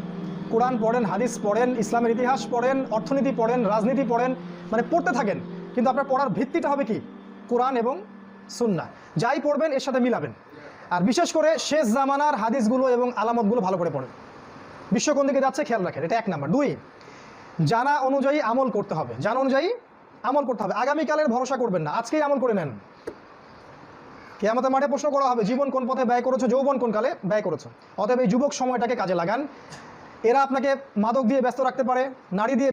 কোরআন পড়েন, হাদিস পড়েন, ইসলামের ইতিহাস পড়েন, অর্থনীতি পড়েন, রাজনীতি পড়েন, মানে পড়তে থাকেন। কিন্তু আপনার পড়ার ভিত্তিটা হবে কি? কোরআন এবং সুন্নাহ। যাই পড়বেন এর সাথে মিলাবেন। আর বিশেষ করে শেষ জামানার হাদিসগুলো এবং আলামতগুলো ভালো করে পড়েন। বিশ্ব কোন দিকে যাচ্ছে খেয়াল রাখেন, এটা 1 নাম্বার। 2, জানা অনুযায়ী আমল করতে হবে, জানা অনুযায়ী আমল করতে হবে, আগামীকালের ভরসা করবেন না, আজকেই আমল করে নেন। কিয়ামতের মাঠে প্রশ্ন করা হবে জীবন কোন পথে ব্যয় করেছো, যৌবন কোন কালে ব্যয় করেছো। অতএব এই যুবক সময়টাকে কাজে লাগান। এরা আপনাকে মাদক দিয়ে ব্যস্ত রাখতে পারে, নারী দিয়ে